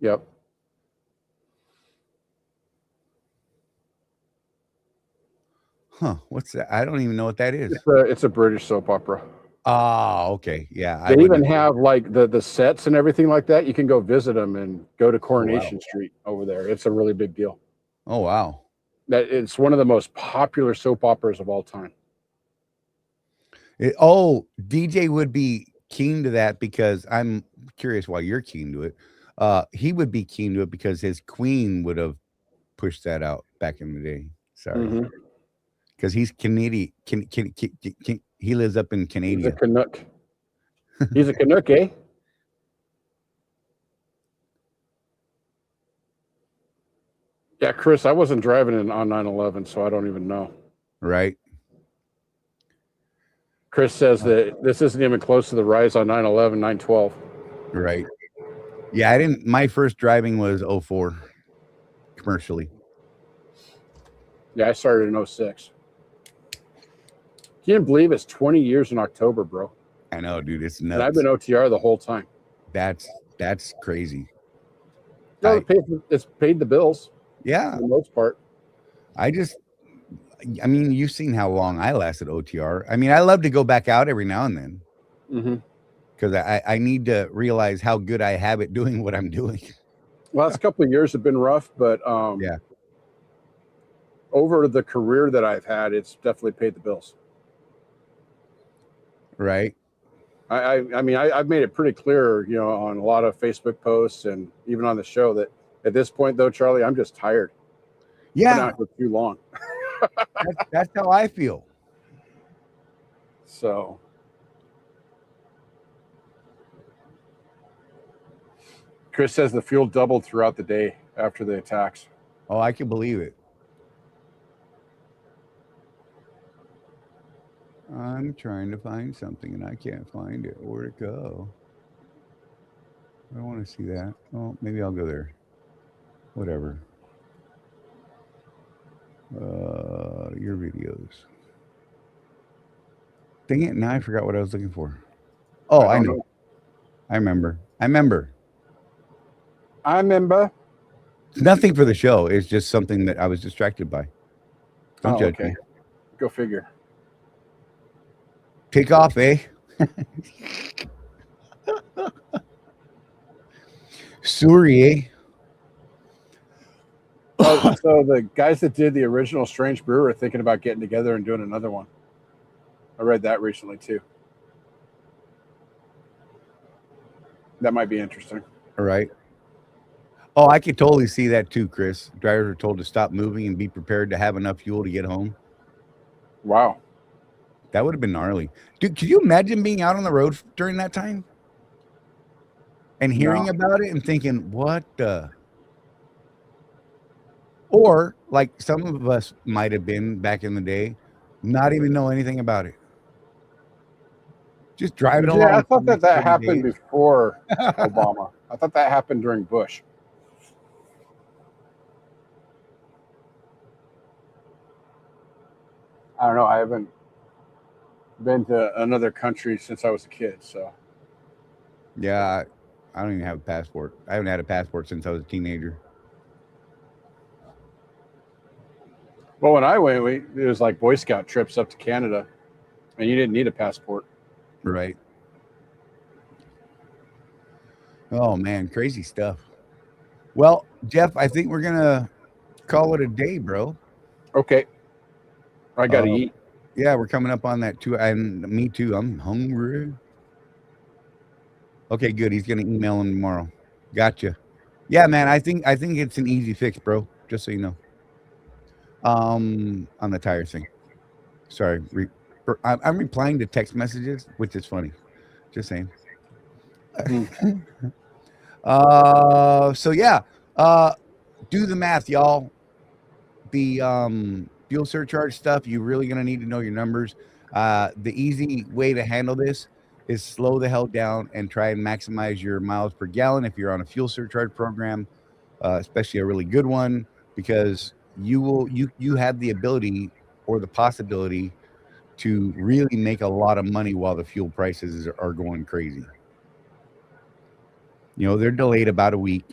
Yep. Huh. What's that? I don't even know what that is. It's a British soap opera. Oh, okay. Yeah. They even have like the sets and everything like that. You can go visit them and go to Coronation Street over there. It's a really big deal. Oh, wow. That it's one of the most popular soap operas of all time. DJ would be keen to that because I'm curious why you're keen to it. He would be keen to it because his queen would have pushed that out back in the day. Sorry. Because he's Canadian. He lives up in Canada. He's a Canuck. He's a Canuck, eh? Yeah, Chris, I wasn't driving on 9/11, so I don't even know. Right. Chris says that this isn't even close to the rise on 9/11, 9/12. Right. Yeah, I didn't. My first driving was 04 commercially. Yeah, I started in 06. You didn't believe it's 20 years in October, bro. I know, dude. It's nuts. And I've been OTR the whole time. That's crazy. No, it's paid the bills. Yeah. For the most part. I mean, you've seen how long I lasted OTR. I mean, I love to go back out every now and then. Mm-hmm. Because I need to realize how good I have it doing what I'm doing. Well, last couple of years have been rough, but yeah. Over the career that I've had, it's definitely paid the bills. Right. I mean, I've made it pretty clear, you know, on a lot of Facebook posts and even on the show that at this point, though, Charlie, I'm just tired. Yeah. I've been out for too long. that's how I feel. So. Chris says the fuel doubled throughout the day after the attacks. Oh, I can believe it. I'm trying to find something and I can't find it. Where'd it go? I don't want to see that. Oh, maybe I'll go there. Whatever. Your videos. Dang it, now I forgot what I was looking for. Oh, I know. I remember. It's nothing for the show. It's just something that I was distracted by. Don't judge me. Go figure. Take off, eh? Sorry, eh? So the guys that did the original Strange Brew are thinking about getting together and doing another one. I read that recently too. That might be interesting. All right. Oh, I could totally see that too, Chris. Drivers are told to stop moving and be prepared to have enough fuel to get home. Wow. That would have been gnarly. Dude, could you imagine being out on the road during that time? And hearing about it and thinking, what the? Or like some of us might have been back in the day, not even know anything about it. Just driving along. Yeah, I thought that happened before Obama. I thought that happened during Bush. I don't know. I haven't been to another country since I was a kid, so. Yeah, I don't even have a passport. I haven't had a passport since I was a teenager. Well, when I went, it was like Boy Scout trips up to Canada, and you didn't need a passport. Right. Oh, man, crazy stuff. Well, Jeff, I think we're going to call it a day, bro. Okay. I got to eat. Yeah, we're coming up on that too. And me too. I'm hungry. Okay, good. He's going to email him tomorrow. Gotcha. Yeah, man, I think it's an easy fix, bro. Just so you know. On the tire thing. Sorry. I'm replying to text messages, which is funny. Just saying. So yeah. Do the math, y'all. The fuel surcharge stuff, you're really going to need to know your numbers. The easy way to handle this is slow the hell down and try and maximize your miles per gallon if you're on a fuel surcharge program, especially a really good one, because you have the ability or the possibility to really make a lot of money while the fuel prices are going crazy. You know, they're delayed about a week.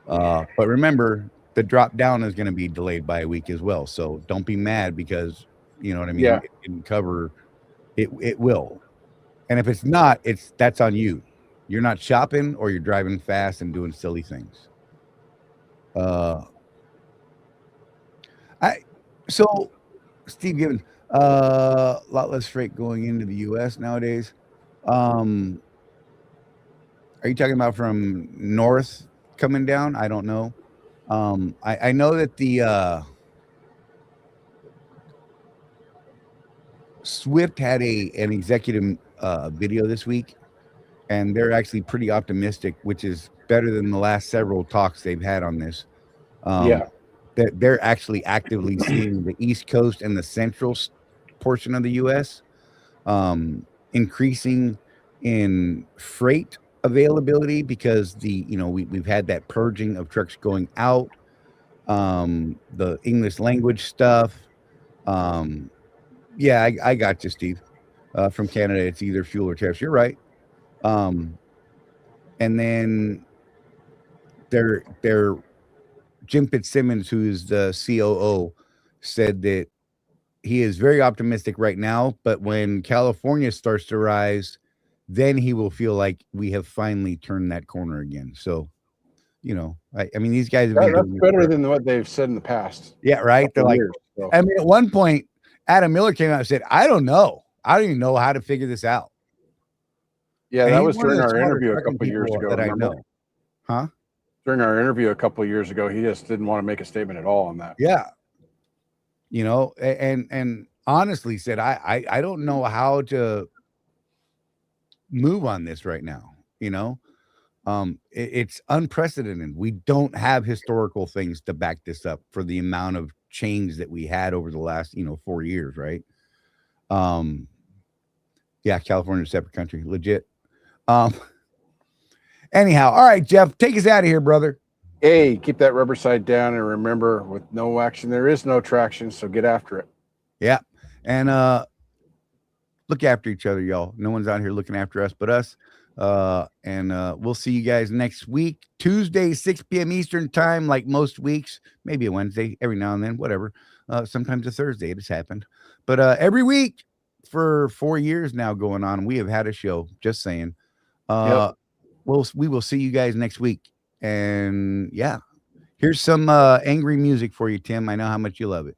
But remember, the drop down is going to be delayed by a week as well. So don't be mad because, you know what I mean? Yeah. It didn't cover it will. And if it's not, that's on you. You're not shopping or you're driving fast and doing silly things. So Steve Given, a lot less freight going into the US nowadays. Are you talking about from north coming down? I don't know. I know that the Swift had an executive video this week, and they're actually pretty optimistic, which is better than the last several talks they've had on this. Um, they're actually actively seeing the East Coast and the central portion of the U.S. Increasing in freight availability because we've had that purging of trucks going out, the English language stuff. Yeah, I got you, Steve. From Canada, it's either fuel or tariffs. You're right. And then their Jim Fitzsimmons, who is the COO, said that he is very optimistic right now, but when California starts to rise, then he will feel like we have finally turned that corner again. So, I mean, these guys have been That's better than what they've said in the past. Yeah, right. They're like, years, so. I mean, at one point, Adam Miller came out and said, I don't know. I don't even know how to figure this out. Yeah, And that he's was one of during the our smarter interview a trucking couple years people ago. that I remember? know. Huh? During our interview a couple of years ago, he just didn't want to make a statement at all on that. Yeah. And honestly said, I don't know how to move on this right now. It's unprecedented. We don't have historical things to back this up for the amount of change that we had over the last 4 years, right? Yeah, California's a separate country, legit. Anyhow, all right, Jeff, take us out of here, brother. Hey, keep that rubber side down, and remember, with no action there is no traction, so get after it. Yeah. And look after each other, y'all. No one's out here looking after us but us. And we'll see you guys next week, Tuesday, 6 p.m. Eastern time, like most weeks, maybe a Wednesday, every now and then, whatever. Sometimes a Thursday, it has happened. But every week for 4 years now going on, we have had a show, just saying. We will see you guys next week. And yeah, here's some angry music for you, Tim. I know how much you love it.